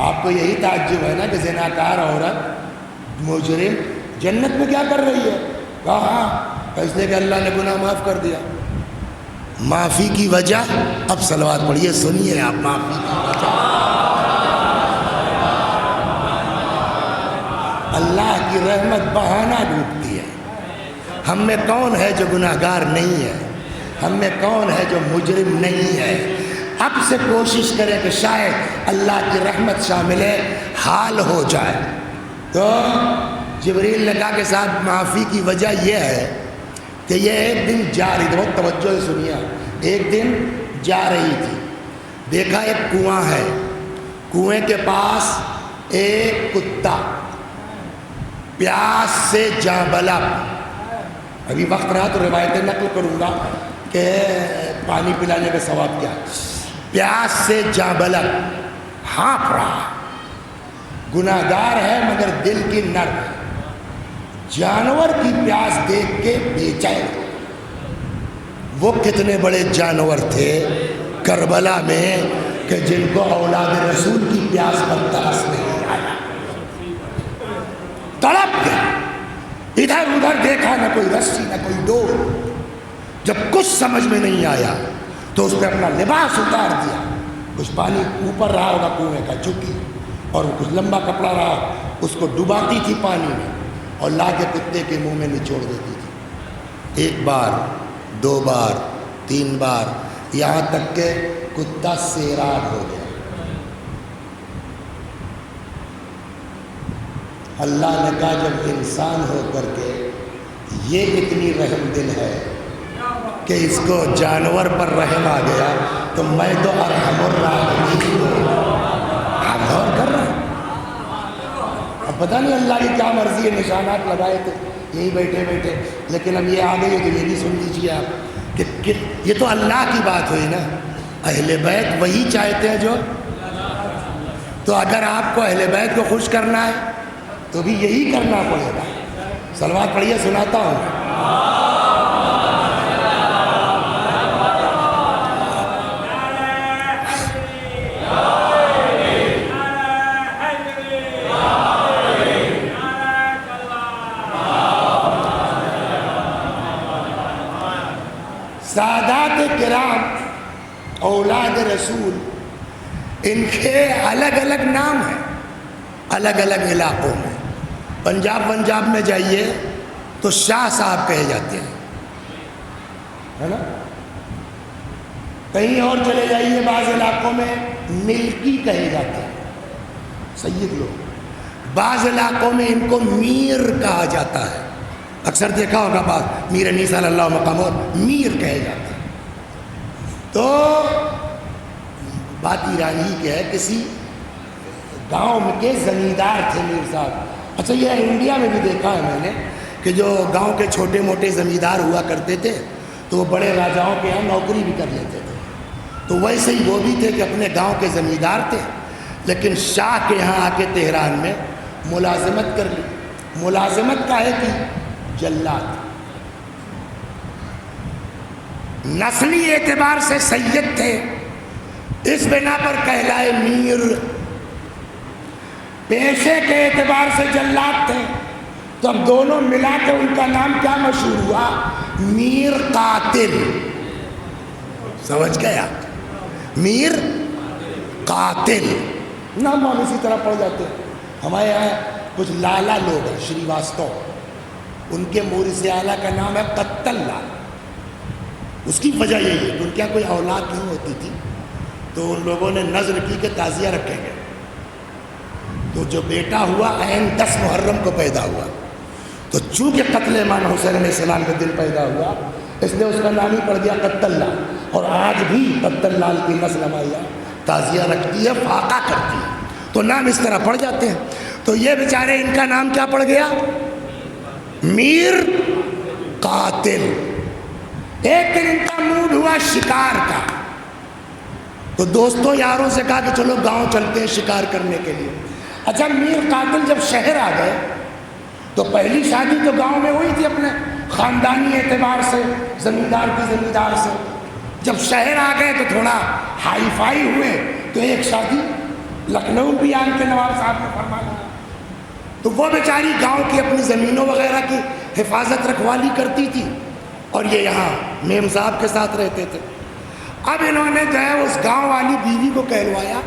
آپ کو یہی تعجب ہے نا کہ زناکار عورت، مجرم جنت میں کیا کر رہی ہے؟ کہا ہاں، اس لیے کہ اللہ نے گناہ معاف کر دیا۔ معافی کی وجہ، اب صلوات پڑھیے، سنیے آپ، معافی کی وجہ اللہ کی رحمت بہانہ ڈھونڈتی ہے۔ ہم میں کون ہے جو گناہگار نہیں ہے؟ ہم میں کون ہے جو مجرم نہیں ہے؟ اب سے کوشش کرے کہ شاید اللہ کی رحمت شامل حال ہو جائے۔ تو جبریل نے کہا کہ صاحب معافی کی وجہ یہ ہے کہ یہ ایک دن جا رہی تھی، بہت توجہ سے سنیے، ایک دن جا رہی تھی، دیکھا ایک کنواں ہے، کنویں کے پاس ایک کتا پیاس سے جاں بلق، ابھی وقت رہا تو روایتیں نقل کروں گا کہ پانی پلانے کا ثواب کیا، پیاس سے جاں بلق ہانپ رہا، گناہگار ہے مگر دل کی نرم ہے، جانور کی پیاس دیکھ کے بے چین۔ وہ کتنے بڑے جانور تھے کربلا میں کہ جن کو اولاد رسول کی پیاس پر ترس نہیں آیا، تڑپ گیا، ادھر ادھر دیکھا، نہ کوئی رسی نہ کوئی ڈور، جب کچھ سمجھ میں نہیں آیا تو اس پہ اپنا لباس اتار دیا، کچھ پانی اوپر رہا ہوگا کنویں کا جھکی، اور کچھ لمبا کپڑا رہا، اس کو ڈباتی تھی پانی میں اور لا کے کتے کے منہ میں نچوڑ دیتی تھی، ایک بار، دو بار، تین بار، یہاں تک کہ کتا سیراب ہو گیا۔ اللہ نے کہا جب انسان ہو کر کے یہ اتنی رحم دل ہے کہ اس کو جانور پر رحم آ گیا تو میں تو ارحم الراحمین ہوں، آپ غور کر رہے ہیں؟ اب پتہ نہیں اللہ کی کیا مرضی ہے، نشانات لگائے تھے یہی بیٹھے بیٹھے، لیکن اب یہ آ گئی ہے تو یہ بھی سن لیجیے آپ کہ یہ تو اللہ کی بات ہوئی نا، اہل بیت وہی چاہتے ہیں جو، تو اگر آپ کو اہل بیت کو خوش کرنا ہے تو بھی یہی کرنا پڑے گا۔ صلوات پڑھیے، سناتا ہوں۔ سادات کرام اولاد رسول، ان کے الگ الگ نام ہیں الگ الگ علاقوں میں۔ پنجاب میں جائیے تو شاہ صاحب کہے جاتے ہیں، ہے نا؟ کہیں اور چلے جائیے بعض علاقوں میں ملکی کہے جاتے ہیں، سید لوگ۔ بعض علاقوں میں ان کو میر کہا جاتا ہے، اکثر دیکھا ہوگا بات میر انیس صلی اللہ مقام اور میر کہے جاتے ہیں۔ تو بات ایرانی کی ہے، کسی گاؤں میں کے زمیندار تھے میر صاحب۔ اچھا یہ انڈیا میں بھی دیکھا ہے میں نے کہ جو گاؤں کے چھوٹے موٹے زمیندار ہوا کرتے تھے تو وہ بڑے راجاؤں کے یہاں نوکری بھی کر لیتے تھے، تو ویسے ہی وہ بھی تھے کہ اپنے گاؤں کے زمیندار تھے لیکن شاہ کے یہاں آ کے تہران میں ملازمت کر لی۔ ملازمت کا ہے کہ جلات، نسلی اعتبار سے سید تھے، اس بنا پر کہلائے میر، پیشے کے اعتبار سے جلات تھے، تو اب دونوں ملا کے ان کا نام کیا مشہور ہوا؟ میر قاتل۔ سمجھ گیا؟ میر قاتل نام ہم اسی طرح پڑھ جاتے ہیں۔ ہمارے یہاں کچھ لالا لوگ ہیں، شریواستو، ان کے مورث اعلیٰ کا نام ہے قتل لال۔ اس کی وجہ یہی ہے کہ ان کے یہاں کوئی اولاد نہیں ہوتی تھی تو ان لوگوں نے نظر کی کہ تعزیہ رکھیں گے، تو جو بیٹا ہوا عین 10 محرم کو پیدا ہوا، تو چونکہ قتل امام حسین علیہ السلام کے دن پیدا ہوا اس لیے اس کا نام ہی پڑ گیا قتل لال، اور آج بھی قتل لال کی نسل ہمارے تعزیہ رکھتی ہے، فاقہ کرتی ہے، تو نام اس طرح پڑ جاتے ہیں۔ تو یہ بیچارے ان کا نام کیا پڑ گیا؟ میر قاتل۔ ایک دن ان کا موڈ ہوا شکار کا، تو دوستوں یاروں سے کہا کہ چلو گاؤں چلتے ہیں شکار کرنے کے لیے۔ اچھا میر قاتل جب شہر آ گئے تو پہلی شادی تو گاؤں میں ہوئی تھی اپنے خاندانی اعتبار سے، زمیندار کی زمیندار سے۔ جب شہر آ گئے تو تھوڑا ہائی فائی ہوئے تو ایک شادی لکھنؤ بھی آن کے نواب صاحب نے فرمایا، تو وہ بیچاری گاؤں کی اپنی زمینوں وغیرہ کی حفاظت رکھوالی کرتی تھی اور یہ یہاں میم صاحب کے ساتھ رہتے تھے. اب انہوں نے جو ہے اس گاؤں والی بیوی کو کہلوایا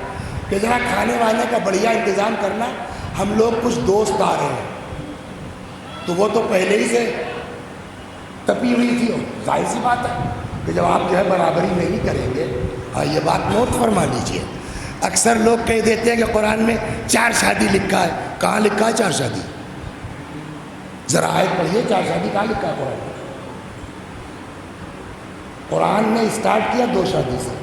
کہ ذرا کھانے وانے کا بڑھیا انتظام کرنا, ہم لوگ کچھ دوست آ رہے ہیں. تو وہ تو پہلے ہی سے تپی ہوئی تھی. ظاہر سی بات ہے کہ جب آپ جو ہے برابری نہیں کریں گے. یہ بات نوٹ فرما لیجئے. اکثر لوگ کہہ دیتے ہیں کہ قرآن میں 4 شادی لکھا ہے. کہاں لکھا ہے 4 شادی؟ ذرا آیت پڑھیے, 4 شادی کہاں لکھا ہے قرآن میں؟ قرآن نے اسٹارٹ کیا 2 شادی سے,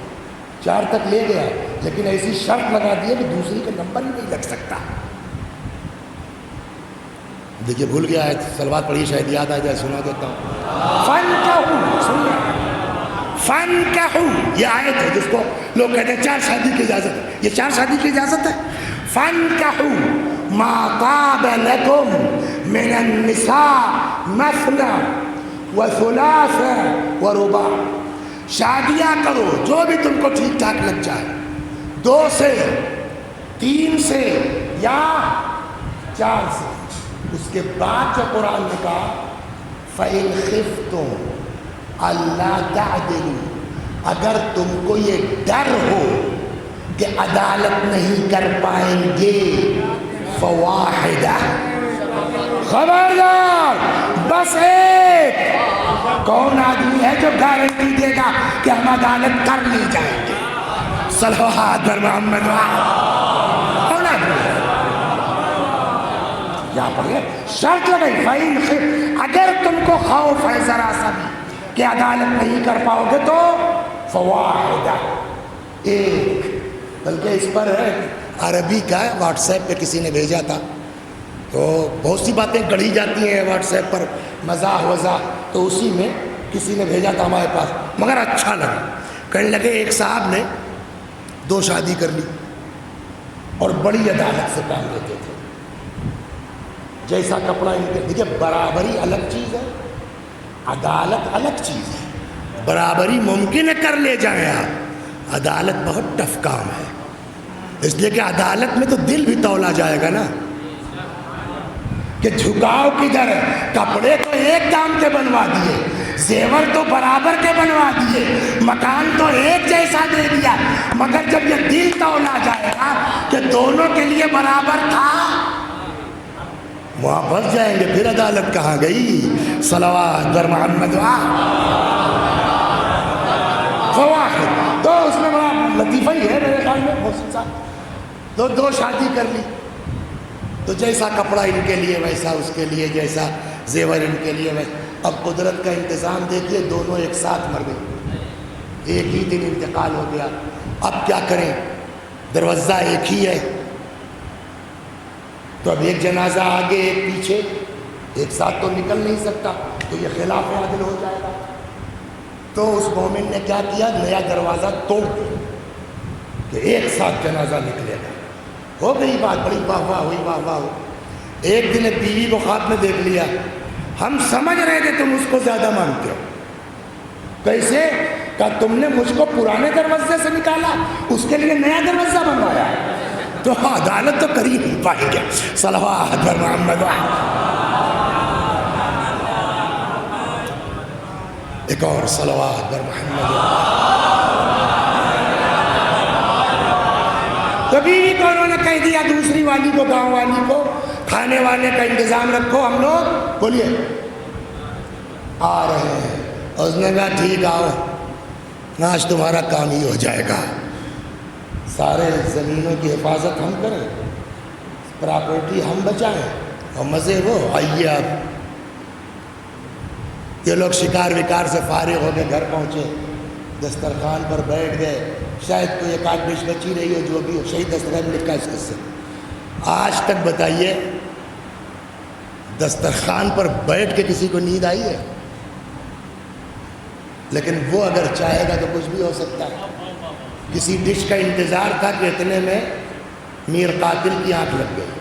4 تک لے گیا, لیکن ایسی شرط لگا دی ہے کہ دوسری کا نمبر ہی نہیں لگ سکتا. دیکھیے بھول گیا ہے, سلوات پڑھیے شاید یاد آ جائے, سنا دیتا ہوں. فَانْكَحُوا, سنیے, فَانْكَحُوا, یہ آیت ہے جس کو لوگ کہتے ہیں 4 شادی کی اجازت ہے. یہ 4 شادی کی اجازت ہے. فَانْكَحُوا مَا طَابَ لَكُمْ مِنَ النِّسَاءِ مَثْنَى وَثُلَاثَ وَرُبَاعَ, شادیاں کرو جو بھی تم کو ٹھیک ٹھاک لگ جائے, 2 سے, 3 سے یا 4 سے. اس کے بعد جو قرآن نے کہا فَإِنْ خِفْتُمْ أَلَّا تَعْدِلُوا, اگر تم کو یہ ڈر ہو کہ عدالت نہیں کر پائیں گے, فَوَاحِدَةٌ, خبردار بس ایک. کون آدمی ہے جو گارنٹی دے گا کہ ہم عدالت کر لی جائیں گے؟ صلوات بر محمد. کون آدمی ہے؟ یہاں پر شرط لگائی فَإِنْ خِفْتُمْ, اگر تم کو خوف ہے ذرا سا بھی کہ عدالت نہیں کر پاؤ گے تو فَوَاحِدَةٌ, ایک. بلکہ اس پر عربی کا واٹس ایپ پہ کسی نے بھیجا تھا, تو بہت سی باتیں گڑھی جاتی ہیں واٹس ایپ پر, مزاح وزاح, تو اسی میں کسی نے بھیجا تھا ہمارے پاس, مگر اچھا لگا. کہنے لگے ایک صاحب نے 2 شادی کر لی اور بڑی عدالت سے کام لیتے تھے, جیسا کپڑا ان کے. دیکھیے برابری الگ چیز ہے, عدالت الگ چیز ہے. برابری ممکن ہے کر لے جائیں آپ, عدالت بہت ٹف کام ہے. اس لیے کہ عدالت میں تو دل بھی تولا جائے گا نا, کہ جھکاؤ کدھر ہے. کپڑے تو ایک دام کے بنوا دیے, زیور تو برابر کے بنوا دیے, مکان تو ایک جیسا دے دیا, مگر جب یہ دل تولا جائے گا کہ دونوں کے لیے برابر تھا, وہاں پھنس جائیں گے. پھر عدالت کہاں گئی؟ صلوات بر محمد. فواحد, تو اس میں بڑا لطیفہ ہی ہے میرے خیال میں. محسن صاحب 2 شادی کر لی, تو جیسا کپڑا ان کے لیے ویسا اس کے لیے, جیسا زیور ان کے لیے ویسا. اب قدرت کا انتظام دیکھیے, دونوں ایک ساتھ مر گئے, ایک ہی دن انتقال ہو گیا. اب کیا کریں؟ دروازہ ایک ہی ہے, تو اب ایک جنازہ آگے ایک پیچھے, ایک ساتھ تو نکل نہیں سکتا, تو یہ خلاف عادل ہو جائے گا. تو اس مومن نے کیا کیا, نیا دروازہ توڑ دیا کہ ایک ساتھ جنازہ نکلے گا. ہو گئی بات, بڑی واہ واہ ہوئی, واہ واہ ہو. ایک دن ایک بیوی کو خواب میں دیکھ لیا, ہم سمجھ رہے تھے تم اس کو زیادہ مانتے ہو. کیسے؟ کہ تم نے مجھ کو پرانے دروازے سے نکالا, اس کے لیے نیا دروازہ بنوایا, تو عدالت تو کر ہی نہیں پائیں گے. صلوات بر محمد. ایک اور صلوات بر محمد. تو بیوی کو انہوں نے کہہ دیا دوسری والی کو, گاؤں والی کو, کھانے وانے کا انتظام رکھو, ہم لوگ بولیے آ رہے ہیں. اس نے کہا ٹھیک آؤ, آج تمہارا کام ہی ہو جائے گا. سارے زمینوں کی حفاظت ہم کریں, پراپرٹی ہم بچائیں, اور مزے وہ. آئیے آپ. یہ لوگ شکار وکار سے فارغ ہو کے گھر پہنچے, دسترخوان پر بیٹھ گئے. شاید کوئی ایک آدھ ڈش بچی رہی ہو, جو بھی ہو. شہید دسترخوان لکھا ہے اس قصے. آج تک بتائیے دسترخوان پر بیٹھ کے کسی کو نیند آئی ہے؟ لیکن وہ اگر چاہے گا تو کچھ بھی ہو سکتا ہے. کسی ڈش کا انتظار تھا کہ اتنے میں میر قاتل کی آنکھ لگ گئی.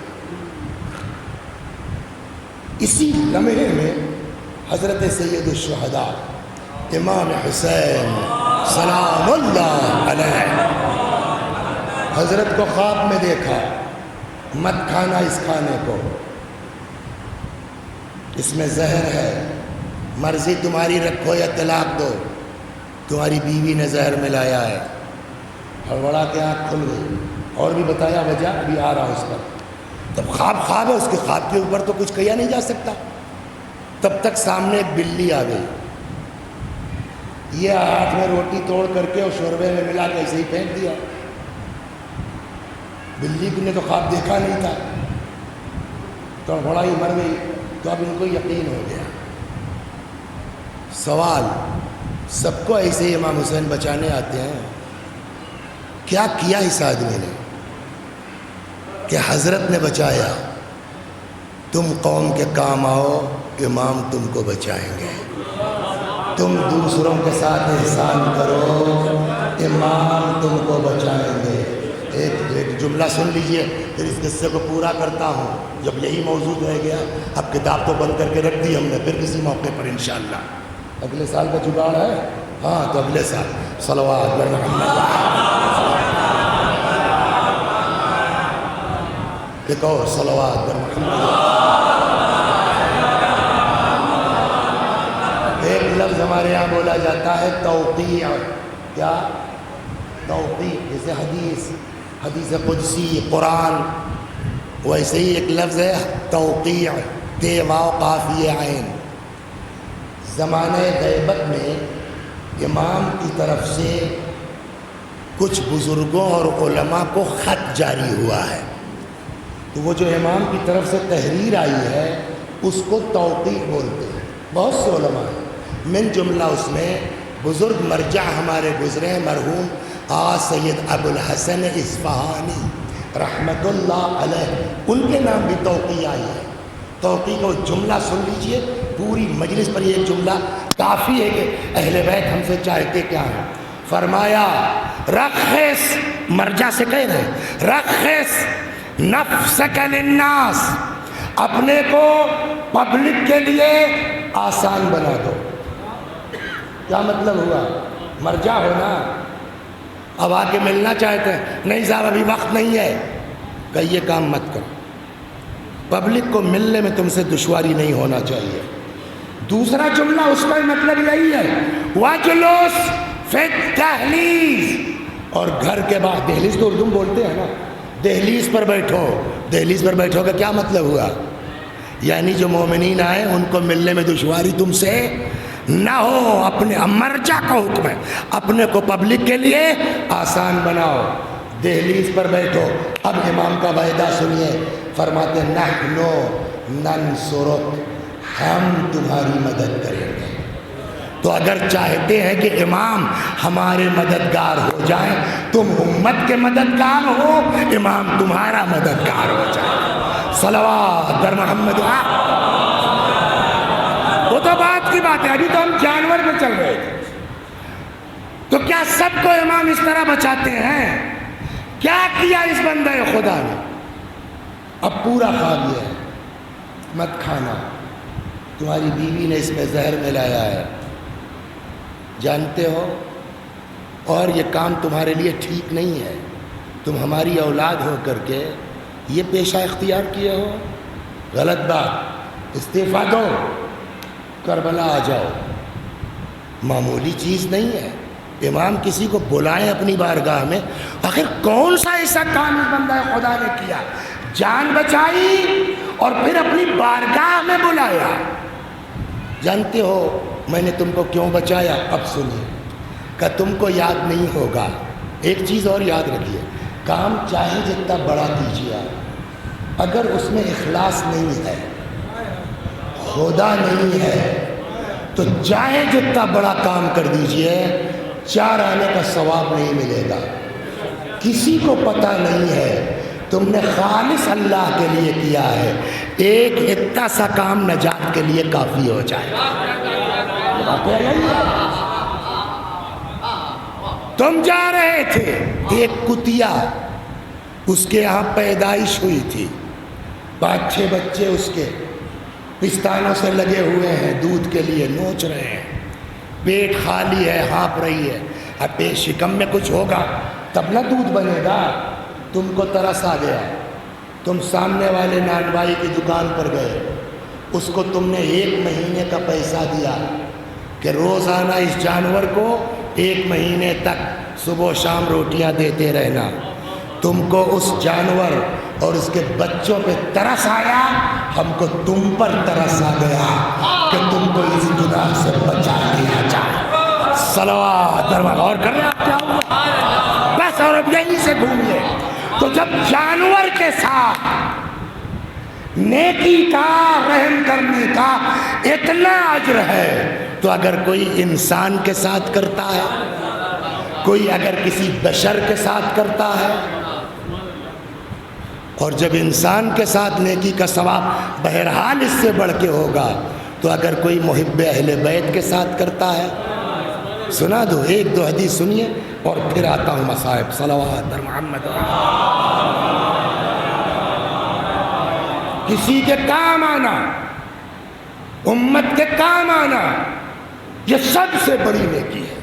اسی لمحے میں حضرت سید الشہداء امام حسین سلام اللہ علیہ, حضرت کو خواب میں دیکھا, مت کھانا اس کھانے کو, اس میں زہر ہے, مرضی تمہاری رکھو یا طلاق دو، تمہاری بیوی نے زہر ملایا ہے۔ ہڑبڑا کے آنکھ کھل گئی، اور بھی بتایا وجہ، ابھی آ رہا اس پر۔ تب خواب ہے، اس کے خواب کے اوپر تو کچھ کہا نہیں جا سکتا۔ تب تک سامنے ایک بلی آ گئی، یہ ہاتھ میں روٹی توڑ کر کے اور شوربے میں ملا کے ایسے ہی پھینک دیا۔ بلی نے تو خواب دیکھا نہیں تھا، تو بڑا ہی مر گئی۔ تو اب ان کو یقین ہو گیا۔ سوال، سب کو ایسے ہی امام حسین بچانے آتے ہیں؟ کیا کیا اس آدمی نے کہ حضرت نے بچایا؟ تم قوم کے کام آؤ، امام تم کو بچائیں گے۔ تم دوسروں کے ساتھ احسان کرو، امام تم کو بچائیں گے۔ ایک جملہ سن لیجئے، پھر اس قصے کو پورا کرتا ہوں۔ جب یہی موضوع رہ گیا، اب کتاب تو بند کر کے رکھ دی ہم نے، پھر کسی موقع پر انشاءاللہ۔ اگلے سال کا جگاڑ ہے؟ ہاں، تو اگلے سال صلوات بر محمد۔ دیکھو، صلوات بر محمد۔ ایک لفظ ہمارے یہاں بولا جاتا ہے توقیع۔ کیا؟ توقیع، جیسے حدیث قدسی، قرآن، ویسے ہی ایک لفظ ہے توقیع، تے واو قاف یہ عین۔ زمانہ غیبت میں امام کی طرف سے کچھ بزرگوں اور علماء کو خط جاری ہوا ہے، تو وہ جو امام کی طرف سے تحریر آئی ہے اس کو توقیع بولتے ہیں۔ بہت سے علماء ہیں، من جملہ اس میں بزرگ مرجع ہمارے گزرے ہیں، مرحوم آغا سید ابو الحسن اصفہانی رحمت اللہ علیہ، ان کے نام بھی توقیع آئی ہے۔ توقیع کا جملہ سن لیجئے، پوری مجلس پر یہ جملہ کافی ہے کہ اہل بیت ہم سے چاہتے کیا ہیں۔ فرمایا رخص، مرجع سے کہہ رہے ہیں، رخص نفسک للناس، اپنے کو پبلک کے لیے آسان بنا دو۔ کیا مطلب ہوا؟ مرجع ہونا، اب آ کے ملنا چاہتے ہیں، نہیں صاحب ابھی وقت نہیں ہے، کہ یہ کام مت کرو۔ پبلک کو ملنے میں تم سے دشواری نہیں ہونا چاہیے۔ دوسرا جملہ اس کا مطلب یہی ہے، وَجْلُسْ فِي التَّحْلِيزِ، اور گھر کے بعد، دہلیز تو اردو میں بولتے ہیں نا، دہلیز پر بیٹھو۔ دہلیز پر بیٹھو کا کیا مطلب ہوا؟ یعنی جو مومنین آئے ان کو ملنے میں دشواری تم سے نہ ہو۔ اپنے مرجع کا حکم ہے، اپنے کو پبلک کے لیے آسان بناؤ، دہلیز پر بیٹھو۔ اب امام کا وعدہ سنیے، فرماتے نحن ننصرک، ہم تمہاری مدد کریں گے۔ تو اگر چاہتے ہیں کہ امام ہمارے مددگار ہو جائیں، تم امت کے مددگار ہو، امام تمہارا مددگار ہو جائے۔ صلوات بر محمد۔ وہ تو بات کی بات ہے، ابھی تو ہم جانور پہ چل رہے تھے۔ تو کیا سب کو امام اس طرح بچاتے ہیں؟ کیا کیا اس بندہ خدا نے؟ اب پورا خواب یہ ہے، مت کھانا، تمہاری بیوی نے اس میں زہر ملایا ہے، جانتے ہو، اور یہ کام تمہارے لیے ٹھیک نہیں ہے، تم ہماری اولاد ہو کر کے یہ پیشہ اختیار کیے ہو، غلط بات، استعفیٰ دو، کربلا آ جاؤ۔ معمولی چیز نہیں ہے، امام کسی کو بلائیں اپنی بارگاہ میں، آخر کون سا ایسا کام اس بندہ خدا نے کیا؟ جان بچائی اور پھر اپنی بارگاہ میں بلایا۔ جانتے ہو میں نے تم کو کیوں بچایا؟ اب سنیے، کہ تم کو یاد نہیں ہوگا، ایک چیز اور یاد رکھیے، کام چاہے جتنا بڑا کیجیے، اگر اس میں اخلاص نہیں ہے، خدا نہیں ہے، تو چاہے جتنا بڑا کام کر دیجئے، 4 آنے کا ثواب نہیں ملے گا۔ کسی کو پتہ نہیں ہے تم نے خالص اللہ کے لیے کیا ہے، ایک اتنا سا کام نجات کے لیے کافی ہو جائے گا۔ تم جا رہے تھے، ایک کتیا، اس کے یہاں پیدائش ہوئی تھی، 5-6 بچے اس کے پستانوں سے لگے ہوئے ہیں، دودھ کے لیے نوچ رہے ہیں، پیٹ خالی ہے، ہانپ رہی ہے، اب پیٹ شکم میں کچھ ہوگا تب نہ دودھ بنے گا۔ تم کو ترس آ گیا، تم سامنے والے نان بھائی کی دکان پر گئے، اس کو تم نے 1 مہینے کا پیسہ دیا کہ روزانہ اس جانور کو 1 مہینے تک صبح و شام روٹیاں دیتے رہنا. تم کو اس جانور اور اس کے بچوں پہ ترس آیا, ہم کو تم پر ترس آ گیا کہ تم کو اس گناہ سے بچا دیا جائے. صلوات اور کر رہے آپ کیا ہوا بس, اور اب یہیں سے گھومیے. تو جب جانور کے ساتھ نیکی کا, رحم کرنے کا اتنا اجر ہے, تو اگر کوئی انسان کے ساتھ کرتا ہے, کوئی اگر کسی بشر کے ساتھ کرتا ہے, اور جب انسان کے ساتھ نیکی کا ثواب بہرحال اس سے بڑھ کے ہوگا, تو اگر کوئی محب اہل بیت کے ساتھ کرتا ہے. سنا دو 1-2 حدیث سنیے اور پھر آتا ہوں مصائب. صلوات بر محمد. کسی کے کام آنا, امت کے کام آنا, یہ سب سے بڑی نیکی ہے.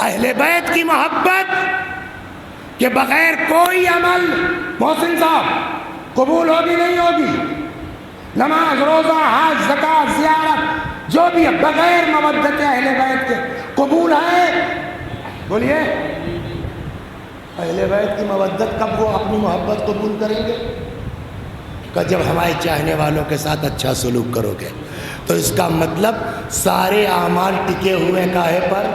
اہل بیت کی محبت کہ بغیر کوئی عمل محسن صاحب قبول ہوگی نہیں ہوگی. نماز, روزہ, حج, زکوٰۃ, زیارت جو بھی ہے بغیر مودت اہل بیت کے قبول ہے. بولیے اہل بیت کی مودت کب وہ اپنی محبت قبول کریں گے؟ کہ جب ہمارے چاہنے والوں کے ساتھ اچھا سلوک کرو گے. تو اس کا مطلب سارے اعمال ٹکے ہوئے کاہے پر؟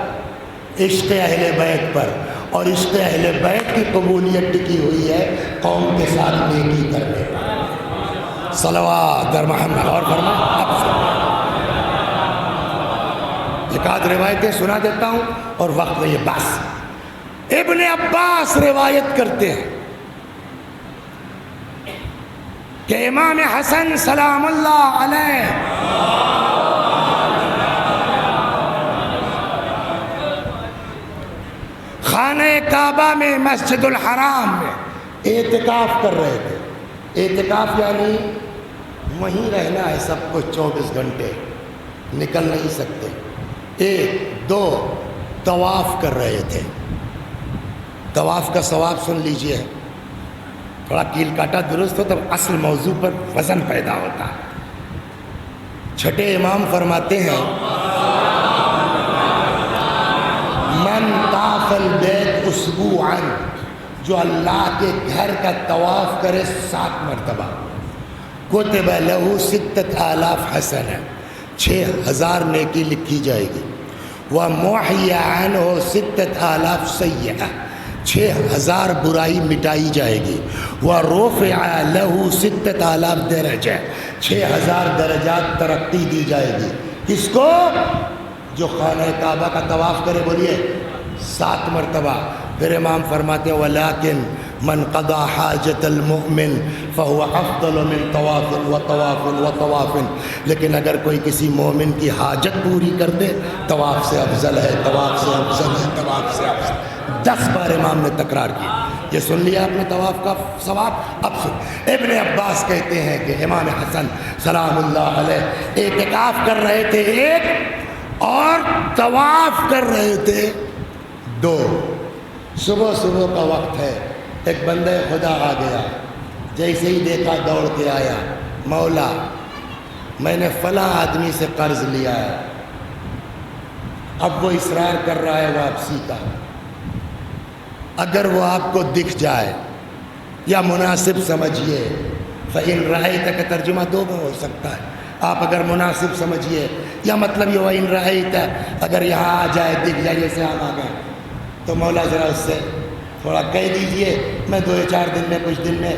عشق اہل بیت پر. اور عشق اہل بیت کی قبولیت ٹکی ہوئی ہے قوم کے ساتھ نیکی کرنے پر. صلوات در محمد. اور فرمائیں اب ایک آدھ روایتیں سنا دیتا ہوں اور وقت نہیں ہے بس. ابن عباس روایت کرتے ہیں کہ امام حسن سلام اللہ علیہ خانہ کعبہ میں مسجد الحرام میں اعتکاف کر رہے تھے. اعتکاف یعنی وہیں رہنا ہے سب کو 24 گھنٹے, نکل نہیں سکتے. 1-2 طواف کر رہے تھے. طواف کا ثواب سن لیجئے, تھوڑا کیل کاٹا درست ہو تب اصل موضوع پر وزن پیدا ہوتا ہے. چھٹے امام فرماتے ہیں من طاف البیت اسبوعا, جو اللہ کے گھر کا طواف کرے 7 مرتبہ, کتب لہ 6000 حسنہ, 6000 نیکی لکھی جائے گی. ومحی عنہ 6000 سیئہ, 6000 برائی مٹائی جائے گی. ورفع لہ 6000 درجہ, 6000 درجات ترقی دی جائے گی. کس کو؟ جو خانہ کعبہ کا طواف کرے. بولیے 7 مرتبہ. پھر امام فرماتے ہیں ولیکن من قضا حاجت المؤمن فهو افضل من طواف وطواف وطواف, لیکن اگر کوئی کسی مومن کی حاجت پوری کر دے طواف سے افضل ہے, طواف سے افضل ہے, طواف سے افضل. 10 بار امام نے تکرار کی. یہ سن لیا آپ نے طواف کا ثواب. اب سن, ابن عباس کہتے ہیں کہ امام حسن سلام اللہ علیہ اعتکاف کر رہے تھے 1 اور طواف کر رہے تھے 2. صبح کا وقت ہے, ایک بندہ خدا آ گیا, جیسے ہی دیکھا دوڑ کے آیا, مولا میں نے فلاں آدمی سے قرض لیا ہے, اب وہ اصرار کر رہا ہے واپسی کا, اگر وہ آپ کو دکھ جائے یا مناسب سمجھیے, فَإِن رَأَيْتَ کا ترجمہ 2 میں ہو سکتا ہے. آپ اگر مناسب سمجھیے یا مطلب یہ وَإِن رَأَيْتَ اگر یہاں آ جائے دکھ جائے جیسے ہم آ گئے, تو مولا ذرا اس سے تھوڑا کہہ دیجئے میں 2-4 دن میں کچھ دن میں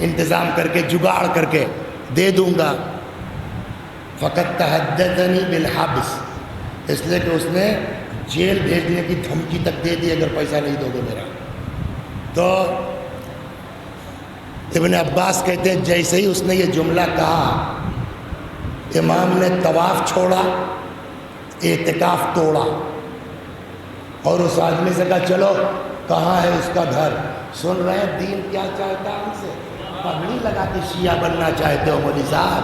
انتظام کر کے جگاڑ کر کے دے دوں گا. فقط تحدثنی بالحبس, اس لیے کہ اس نے جیل بھیجنے کی دھمکی تک دے دی اگر پیسہ نہیں دو گے میرا. تو ابن عباس کہتے ہیں جیسے ہی اس نے یہ جملہ کہا امام نے طواف چھوڑا, اعتکاف توڑا اور اس آدمی سے کہا چلو کہاں ہے اس کا گھر. سن رہے ہیں دین کیا چاہتا ہے ہم سے؟ پگڑی لگا کے شیعہ بننا چاہتے ہو مولوی صاحب,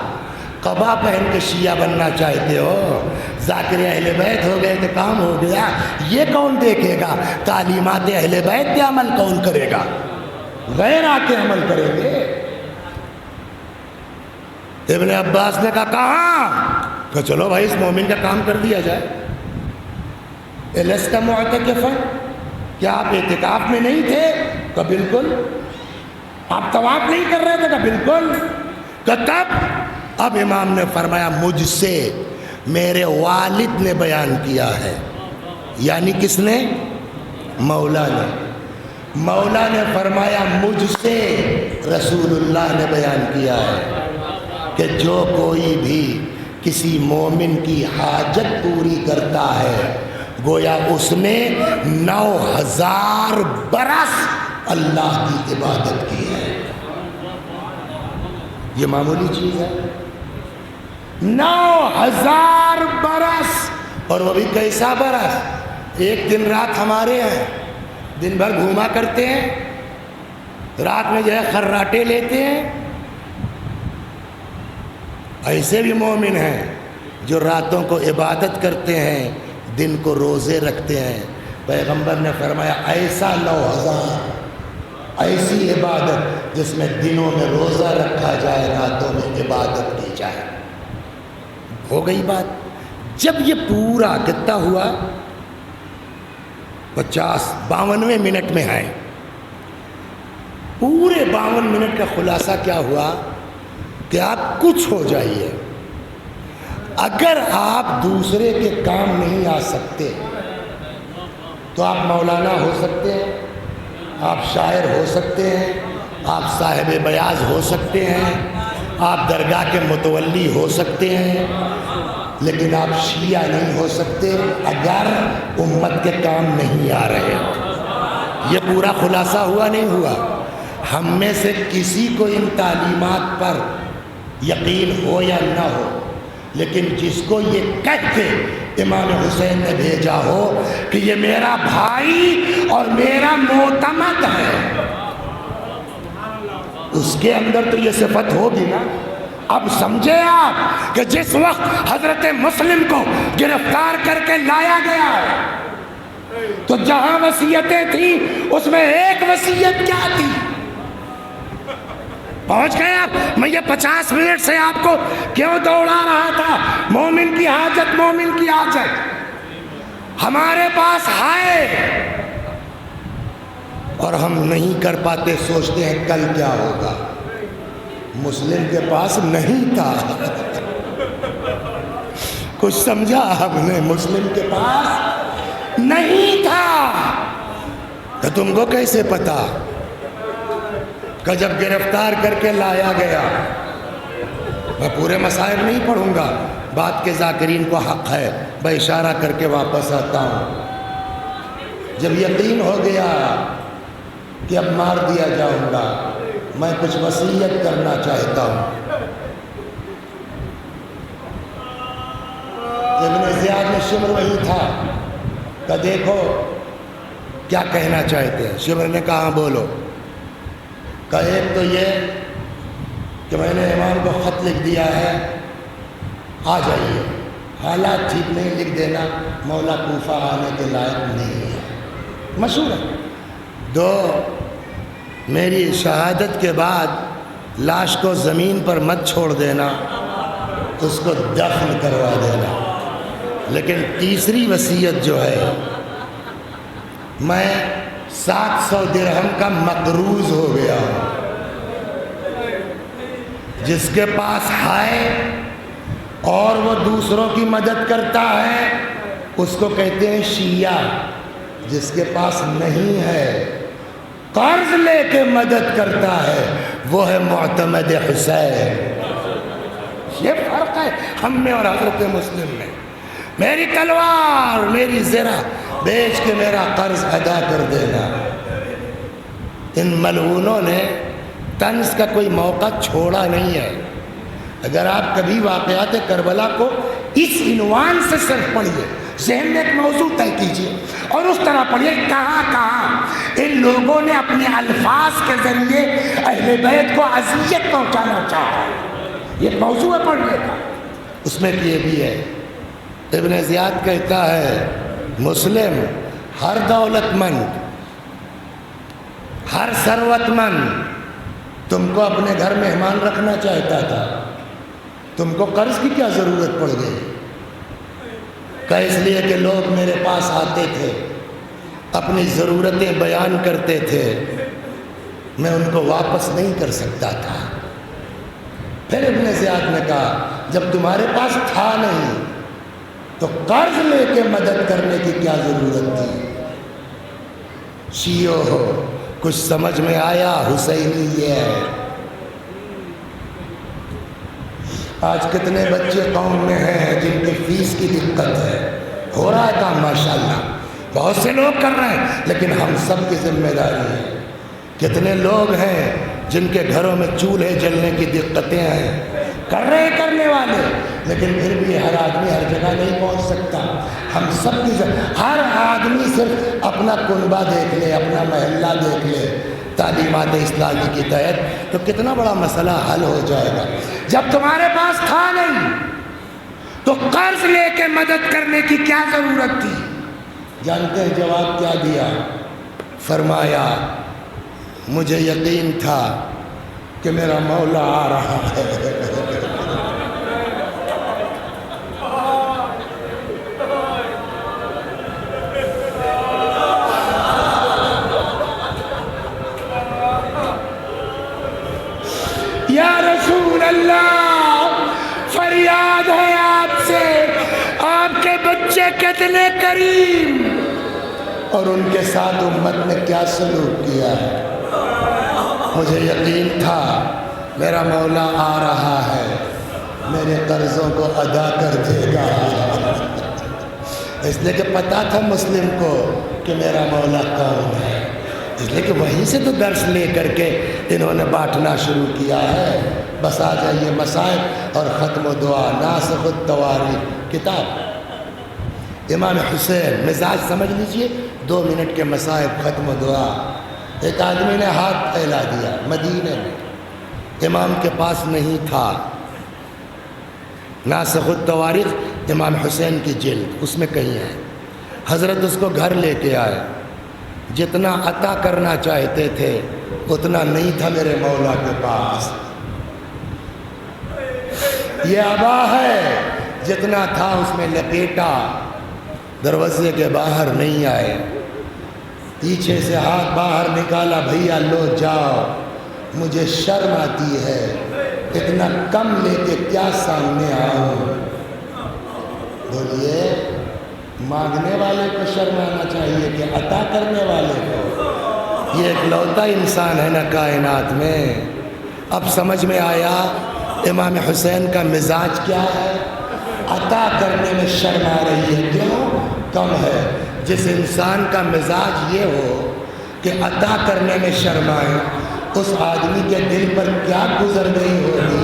قبا پہن کے شیعہ بننا چاہتے ہو, ذاکر اہل بیت ہو گئے تو کام ہو گیا. یہ کون دیکھے گا؟ تعلیمات اہل بیت پہ عمل کون کرے گا؟ غیر آ کے عمل کریں گے. ابن عباس نے کہا کہاں؟ کہ چلو بھائی اس مومن کا کام کر دیا جائے. الست معتکفا، کیا آپ اعتکاف میں نہیں تھے؟ کہ بالکل. آپ طواف نہیں کر رہے تھے؟ کہ بالکل. کہ تب؟ اب امام نے فرمایا مجھ سے میرے والد نے بیان کیا ہے. یعنی کس نے؟ مولا نے. مولا نے فرمایا مجھ سے رسول اللہ نے بیان کیا ہے کہ جو کوئی بھی کسی مومن کی حاجت پوری کرتا ہے گویا اس نے 9000 برس اللہ کی عبادت کی ہے. یہ معمولی چیز ہے. 9000 برس. اور وہ بھی کیسا برس؟ ایک دن رات ہمارے ہیں، دن بھر گھوما کرتے ہیں، رات میں جو ہے خراٹے لیتے ہیں. ایسے بھی مومن ہیں جو راتوں کو عبادت کرتے ہیں، دن کو روزے رکھتے ہیں. پیغمبر نے فرمایا ایسا 9000، ایسی عبادت جس میں دنوں میں روزہ رکھا جائے، راتوں میں عبادت کی جائے. ہو گئی بات. جب یہ پورا کتنا ہوا؟ 52 منٹ میں ہے. پورے 52 منٹ کا خلاصہ کیا ہوا کہ آپ کچھ ہو جائیے. اگر آپ دوسرے کے کام نہیں آ سکتے تو آپ مولانا ہو سکتے ہیں، آپ شاعر ہو سکتے ہیں، آپ صاحب بیاض ہو سکتے ہیں، آپ درگاہ کے متولی ہو سکتے ہیں، لیکن آپ شیعہ نہیں ہو سکتے اگر امت کے کام نہیں آ رہے. یہ پورا خلاصہ ہوا نہیں ہوا؟ ہم میں سے کسی کو ان تعلیمات پر یقین ہو یا نہ ہو، لیکن جس کو یہ کہہ کے امام حسین نے بھیجا ہو کہ یہ میرا بھائی اور میرا معتمد ہے، اس کے اندر تو یہ صفت ہوگی نا. اب سمجھے آپ کہ جس وقت حضرت مسلم کو گرفتار کر کے لایا گیا تو جہاں وصیتیں تھیں اس میں ایک وصیت کیا تھی؟ پہنچ گئے آپ؟ میں یہ 50 منٹ سے آپ کو کیوں دوڑا رہا تھا؟ مومن کی حاجت، مومن کی حاجت ہمارے پاس ہے اور ہم نہیں کر پاتے. سوچتے ہیں کل کیا ہوگا. مسلم کے پاس نہیں تھا. کچھ سمجھا ہم نے؟ مسلم کے پاس نہیں تھا. تو تم کو کیسے پتا کہ جب گرفتار کر کے لایا گیا؟ میں پورے مسائل نہیں پڑھوں گا، بات کے ذاکرین کو حق ہے، میں اشارہ کر کے واپس آتا ہوں. جب یقین ہو گیا کہ اب مار دیا جاؤں گا، میں کچھ وصیت کرنا چاہتا ہوں. ابن زیاد میں شمر وہی تھا کہ دیکھو کیا کہنا چاہتے ہیں. شمر نے کہا بولو. کہ ایک تو یہ کہ میں نے امام کو خط لکھ دیا ہے، آ جائیے. حالات ٹھیک نہیں، لکھ دینا، مولا کوفہ آنے کے لائق نہیں ہے. مشہور ہے. 2 میری شہادت کے بعد لاش کو زمین پر مت چھوڑ دینا، اس کو دفن کروا دینا. لیکن تیسری وصیت جو ہے، میں 700 درہم کا مقروض ہو گیا ہوں. جس کے پاس ہے اور وہ دوسروں کی مدد کرتا ہے اس کو کہتے ہیں شیعہ. جس کے پاس نہیں ہے، قرض لے کے مدد کرتا ہے، وہ ہے معتمد حسین. یہ فرق ہے ہم میں اور حضرت مسلم میں. میری تلوار، میری زرہ بیچ کے میرا قرض ادا کر دینا. ان ملعونوں نے طنز کا کوئی موقع چھوڑا نہیں ہے. اگر آپ کبھی واقعات کربلا کو اس عنوان سے صرف پڑھیے، ذہن میں ایک موضوع طے کیجیے اور اس طرح پڑھیے کہاں کہاں ان لوگوں نے اپنے الفاظ کے ذریعے اہل بیت کو اذیت پہنچانا چاہا. یہ موضوع ہے پڑھنے کا. اس میں یہ بھی ہے. ابن زیاد کہتا ہے مسلم ہر دولت مند، ہر ثروت مند تم کو اپنے گھر مہمان رکھنا چاہتا تھا، تم کو قرض کی کیا ضرورت پڑ گئی؟ کہ اس لیے کہ لوگ میرے پاس آتے تھے، اپنی ضرورتیں بیان کرتے تھے، میں ان کو واپس نہیں کر سکتا تھا۔ پھر ابن زیاد نے کہا جب تمہارے پاس تھا نہیں تو قرض لے کے مدد کرنے کی کیا ضرورت تھی؟ شیعو ہو، کچھ سمجھ میں آیا؟ حسینی یہ ہے۔ آج کتنے بچے قوم میں ہیں جن کی فیس کی دقت ہے، ہو رہا ہے کام ماشاءاللہ، بہت سے لوگ کر رہے ہیں، لیکن ہم سب کی ذمہ داری ہے۔ کتنے لوگ ہیں جن کے گھروں میں چولہے جلنے کی دقتیں ہیں، کر رہے ہیں کرنے والے، لیکن پھر بھی ہر آدمی ہر جگہ نہیں پہنچ سکتا۔ ہم سب کی ہر آدمی صرف اپنا کنبہ دیکھ لے، اپنا محلہ دیکھ لے تعلیمات اسلامی کی تحت، تو کتنا بڑا مسئلہ حل ہو جائے گا۔ جب تمہارے پاس تھا نہیں تو قرض لے کے مدد کرنے کی کیا ضرورت تھی؟ جانتے ہیں جواب کیا دیا؟ فرمایا مجھے یقین تھا کہ میرا مولا آ رہا ہے۔ یا رسول اللہ، فریاد ہے آپ سے، آپ کے بچے کتنے کریم اور ان کے ساتھ امت نے کیا سلوک کیا ہے۔ مجھے یقین تھا میرا مولا آ رہا ہے، میرے قرضوں کو ادا کر دے گا، اس لیے کہ پتہ تھا مسلم کو کہ میرا مولا کون ہے، اس لیے کہ وہیں سے تو درس لے کر کے انہوں نے بانٹنا شروع کیا ہے۔ بس آ جائیے مصائب اور ختم و دعا، ناسخ التواریخ کتاب امام حسین، مزاج سمجھ لیجئے، 2 منٹ کے مصائب ختم و دعا۔ ایک آدمی نے ہاتھ پھیلا دیا مدینے میں، امام کے پاس نہیں تھا، ناسخ التواریخ امام حسین کی جلد اس میں کہیں ہے، حضرت اس کو گھر لے کے آئے، جتنا عطا کرنا چاہتے تھے اتنا نہیں تھا میرے مولا کے پاس، یہ عبا ہے، جتنا تھا اس میں لپیٹا، دروازے کے باہر نہیں آئے، پیچھے سے ہاتھ باہر نکالا، بھیا لو جاؤ، مجھے شرم آتی ہے، اتنا کم لے کے کیا سامنے آؤں۔ بولیے مانگنے والے کو شرم آنا چاہیے کہ عطا کرنے والے کو؟ یہ اکلوتا انسان ہے نا کائنات میں۔ اب سمجھ میں آیا امام حسین کا مزاج کیا ہے؟ عطا کرنے میں شرم آ رہی ہے، کیوں؟ کم ہے۔ جس انسان کا مزاج یہ ہو کہ عطا کرنے میں شرم آئے، اس آدمی کے دل پر کیا گزر گئی ہوگی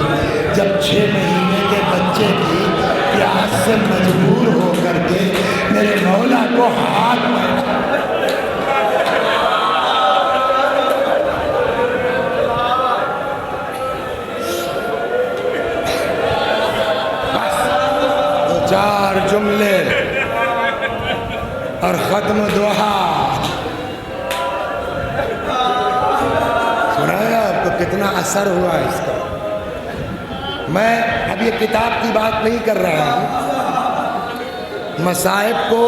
جب 6 مہینے کے بچے کی پیاس سے مجبور ہو کر کے میرے مولا کو ہاتھ مارا۔ بس 2-4 جملے اور ختم دعا۔ سنایا آپ کو کتنا اثر ہوا اس کا؟ میں اب یہ کتاب کی بات نہیں کر رہا ہوں، مصائب کو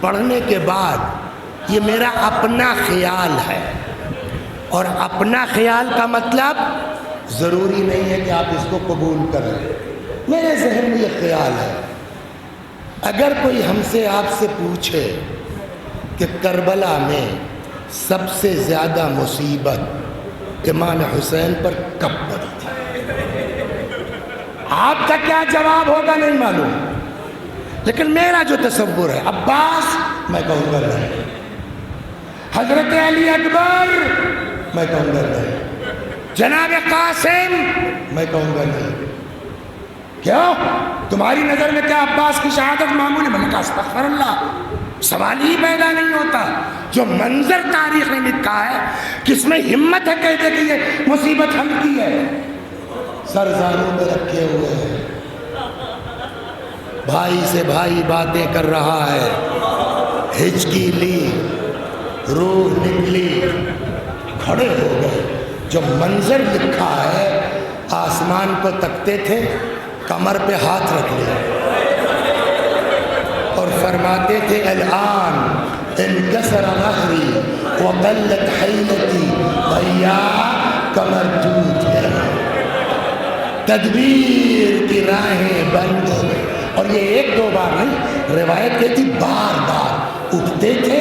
پڑھنے کے بعد یہ میرا اپنا خیال ہے، اور اپنا خیال کا مطلب ضروری نہیں ہے کہ آپ اس کو قبول کریں، میرے ذہن میں یہ خیال ہے۔ اگر کوئی ہم سے آپ سے پوچھے کہ کربلا میں سب سے زیادہ مصیبت امام حسین پر کب پڑی تھی، آپ کا کیا جواب ہوگا نہیں معلوم، لیکن میرا جو تصور ہے، عباس میں کہوں گا نہیں، حضرت علی اکبر میں کہوں گا نہیں، جناب قاسم میں کہوں گا نہیں۔ کیوں؟ تمہاری نظر میں کیا عباس کی شہادت معمولی؟ میں نے کہا استغفر اللہ، سوال ہی پیدا نہیں ہوتا۔ جو منظر تاریخ نے لکھا ہے، کس میں ہمت ہے کہتے کہ یہ مصیبت حل کی ہے؟ سر زانوں پہ رکھے ہوئے ہیں، بھائی سے بھائی باتیں کر رہا ہے، ہچکی لی، روح نکلی، کھڑے ہو گئے۔ جو منظر لکھا ہے آسمان کو تکتے تھے، کمر پہ ہاتھ رکھ لیا اور فرماتے تھے الآن انکسر ظہری وقلت حیلتی، بھیا کمر ٹوٹ گئی، تدبیر کی راہیں بند ہو گئی۔ اور یہ ایک دو بار نہیں، روایت کہتی بار بار اٹھتے تھے،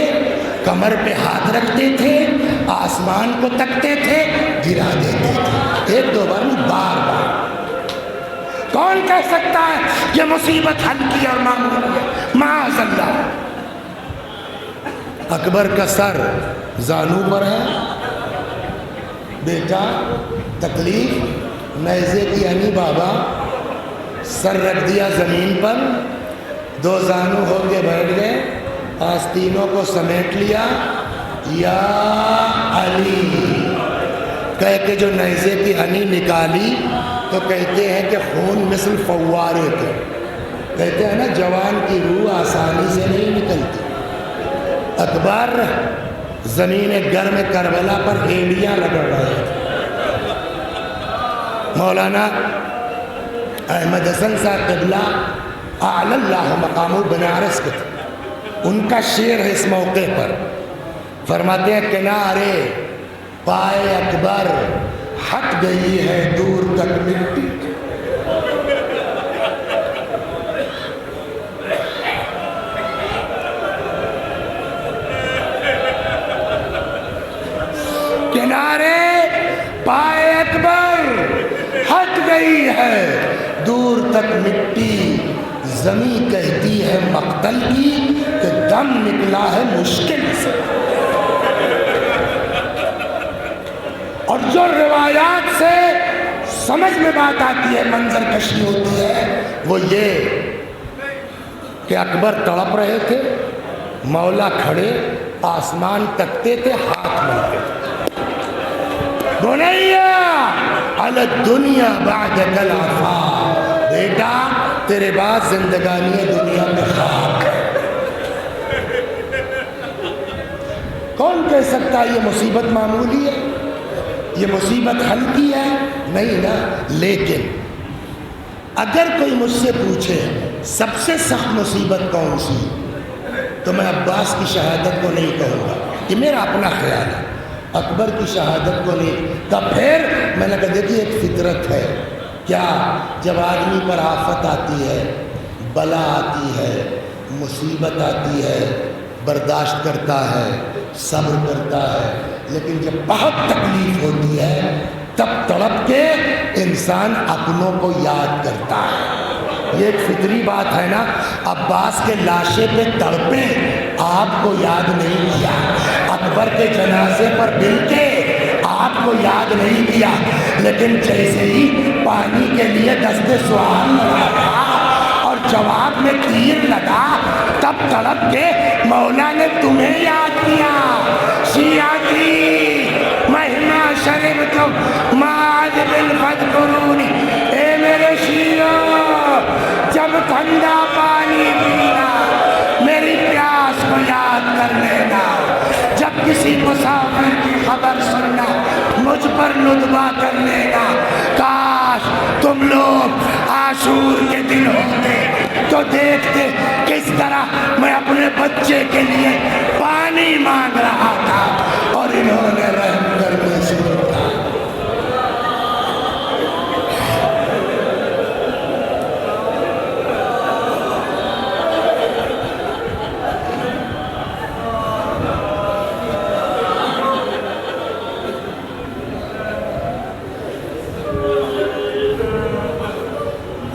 کمر پہ ہاتھ رکھتے تھے، آسمان کو تکتے تھے، گرا دیتے تھے، ایک دو بار نہیں، بار بار۔ کون کہہ سکتا ہے یہ مصیبت حل کی اور معمول ہے؟ معاذ اللہ۔ اکبر کا سر زانو پر ہے، بیٹا تکلیف، نیزے کی عنی بابا، سر رکھ دیا زمین پر، دو زانو ہو کے بیٹھ گئے، آستینوں کو سمیٹ لیا، یا علی کہہ کے جو نیزے کی عنی نکالی تو کہتے ہیں کہ خون مثل فوارے کے، کہتے ہیں نا جوان کی روح آسانی سے نہیں نکلتی۔ اکبر زمین گرم کربلا پر ایڑیاں رگڑ رہے تھے۔ مولانا احمد حسن صاحب قبلہ اعلی اللہ مقامو بنارس کے تھے، ان کا شعر ہے اس موقع پر، فرماتے ہیں کنارے پائے اکبر ہٹ گئی ہے دور تک مٹی، کنارے پائے اکبر ہٹ گئی ہے دور تک مٹی، زمیں کہتی ہے مقتل کی کہ دم نکلا ہے مشکل سے۔ اور جو روایات سے سمجھ میں بات آتی ہے، منظر کشی ہوتی ہے، وہ یہ کہ اکبر تڑپ رہے تھے، مولا کھڑے، آسمان تکتے تھے، ہاتھ ملتے تھے، بنیا علی الدنیا بعدک العفا، بیٹا تیرے بعد زندگانی دنیا میں خاک۔ کون کہہ سکتا ہے یہ مصیبت معمولی ہے، یہ مصیبت حل کی ہے؟ نہیں نا۔ لیکن اگر کوئی مجھ سے پوچھے سب سے سخت مصیبت کون سی، تو میں عباس کی شہادت کو نہیں کہوں گا، یہ میرا اپنا خیال ہے، اکبر کی شہادت کو نہیں۔ تب پھر میں نے کہا دیکھیے ایک فطرت ہے، کیا جب آدمی پر آفت آتی ہے، بلا آتی ہے، مصیبت آتی ہے، برداشت کرتا ہے، صبر کرتا ہے، لیکن جب بہت تکلیف ہوتی ہے تب تڑپ کے انسان اپنوں کو یاد کرتا ہے۔ یہ ایک فطری بات ہے نا۔ عباس کے لاشے پہ تڑپے، آپ کو یاد نہیں کیا، اکبر کے جنازے پر ملتے، آپ کو یاد نہیں کیا، لیکن جیسے ہی پانی کے لیے دست سوال لگا اور جواب میں تیر لگا، تب تڑپ کے مولا نے تمہیں یاد کیا۔ شیعتی مہما شربتم معاذ بالفذکرونی، اے میرے شیعہ جب ٹھنڈا پانی پینا میری پیاس کو یاد کر لینا، جب کسی مسافر کی خبر سننا مجھ پر ندبہ کر لینا۔ کاش تم لوگ عاشور کے دن ہوتے تو دیکھتے کس طرح میں اپنے بچے کے لیے پانی مانگ رہا تھا اور انہوں نے رحم کر کے شروع کیا۔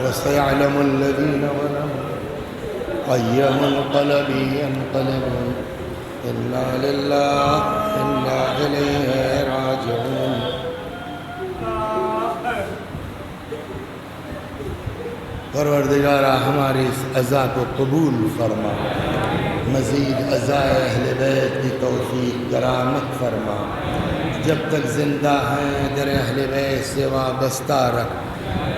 وَسَيَعْلَمُ الَّذِينَ ظَلَمُوا أَيَّ مُنقَلَبٍ يَنقَلِبُونَ إِنَّا لِلَّهِ وَإِنَّا إِلَيْهِ رَاجِعُونَ۔ پروردگارہ ہماری اس عزا کو قبول فرما، مزید عزائے اہل بیت کی توفیق کرامت فرما، جب تک زندہ ہیں در اہل بیت سے وابستہ رکھ،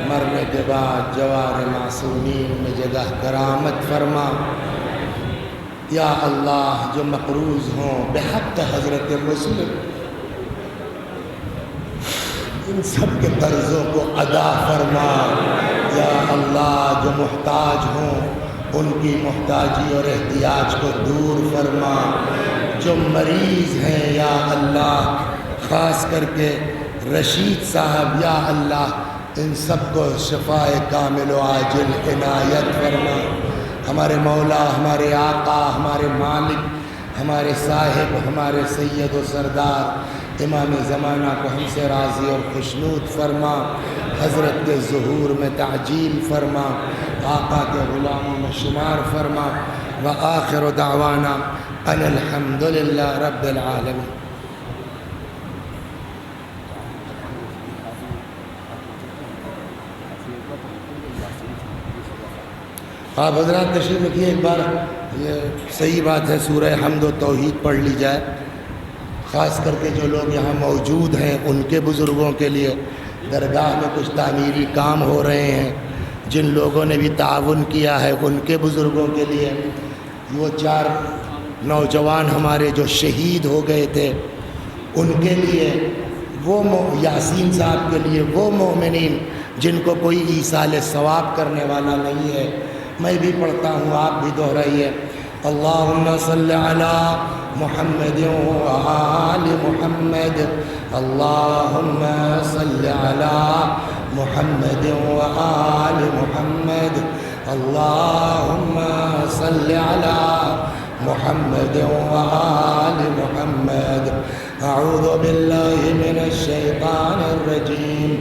مرنے کے بعد جوار معصومین میں جگہ کرامت فرما۔ یا اللہ جو مقروض ہوں بحق حضرت مسلم ان سب کے قرضوں کو ادا فرما یا اللہ، جو محتاج ہوں ان کی محتاجی اور احتیاج کو دور فرما، جو مریض ہیں یا اللہ خاص کر کے رشید صاحب یا اللہ ان سب کو شفاء کامل و عاجل عنایت فرما۔ ہمارے مولا، ہمارے آقا، ہمارے مالک، ہمارے صاحب، ہمارے سید و سردار امام زمانہ کو ہم سے راضی اور خوشنود فرما، حضرت کے ظہور میں تعجیل فرما، آقا کے غلاموں میں شمار فرما، وآخر دعوانا ان الحمد للہ رب العالمین۔ آپ حضرات تشریف رکھیے، ایک بار یہ صحیح بات ہے سورہ حمد و توحید پڑھ لی جائے، خاص کر کے جو لوگ یہاں موجود ہیں ان کے بزرگوں کے لیے درگاہ میں کچھ تعمیری کام ہو رہے ہیں، جن لوگوں نے بھی تعاون کیا ہے ان کے بزرگوں کے لیے، وہ 4 نوجوان ہمارے جو شہید ہو گئے تھے ان کے لیے، وہ یاسین صاحب کے لیے، وہ مومنین جن کو کوئی ایصال ثواب کرنے والا نہیں ہے۔ میں بھی پڑھتا ہوں، آپ بھی دہرائیے، اللہم صلی علی محمد و آل محمد، اللہم صلی علی محمد و آل محمد، اللہم صلی علی محمد و آل محمد۔ اعوذ باللہ من الشیطان الرجیم،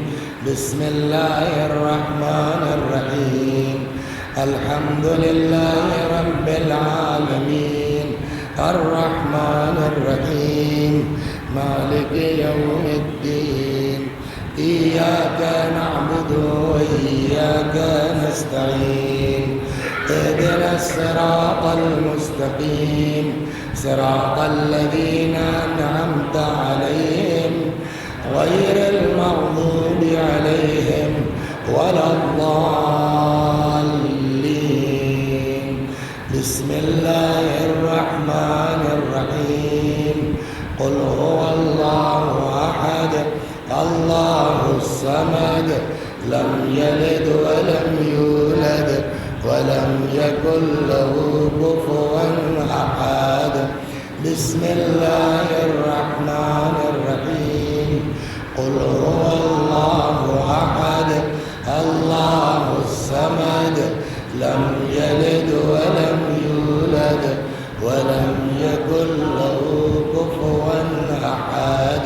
بسم اللہ الرحمن الرحیم، الحمد للہ رب العالمین، الرحمن الرحیم، مالک یوم الدین، ایاک نعبد و ایاک نستعین، اہدنا الصراط المستقیم، صراط الذین انعمت علیہم غیر المغضوب علیہم ولا الضالین۔ بسم اللہ الرحمن الرحیم، قل هو اللہ احد اللہ الصمد، لم یلد ولم یولد ولم یکن له کفوا احد۔ بسم اللہ الرحمن الرحیم، قل هو اللہ احد اللہ الصمد، لم یلد ولم یولد ولم یکن له کفوا احد۔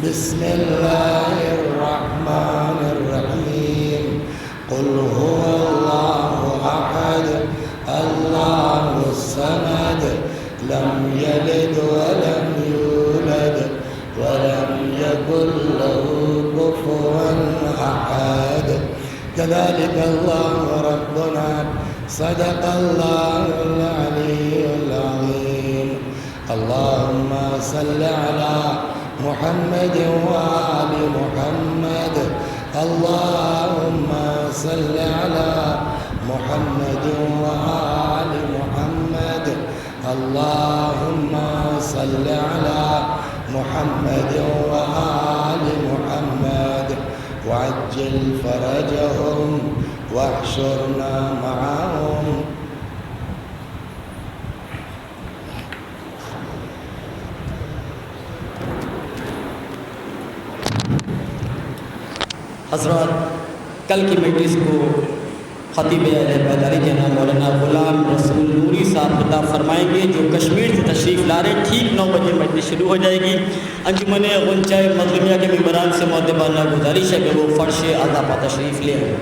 بسم اللہ الرحمن الرحیم، قل هو اللہ احد اللہ الصمد، لم یلد ولم یولد ولم یکن له کفوا احد۔ كذلك الله ربنا صدق الله العلي العظيم۔ اللهم صل على محمد وآل محمد، اللهم صل على محمد وآل محمد، اللهم صل على محمد وآل محمد، وعجل فرجهم واحشرنا معهم۔ حضرات، کل کی مجلس کو خطیب اہل بیداری جناب مولانا غلام رسول نوری صاحب خطاب فرمائیں گے، جو کشمیر سے تشریف لا رہے ہیں۔ ٹھیک 9 بجے مجلس شروع ہو جائے گی۔ انجمن غنچۂ مظلومیہ کے ممبران سے مؤدبانہ گزارش ہے کہ وہ فرش اعضا پر تشریف لے آئیں۔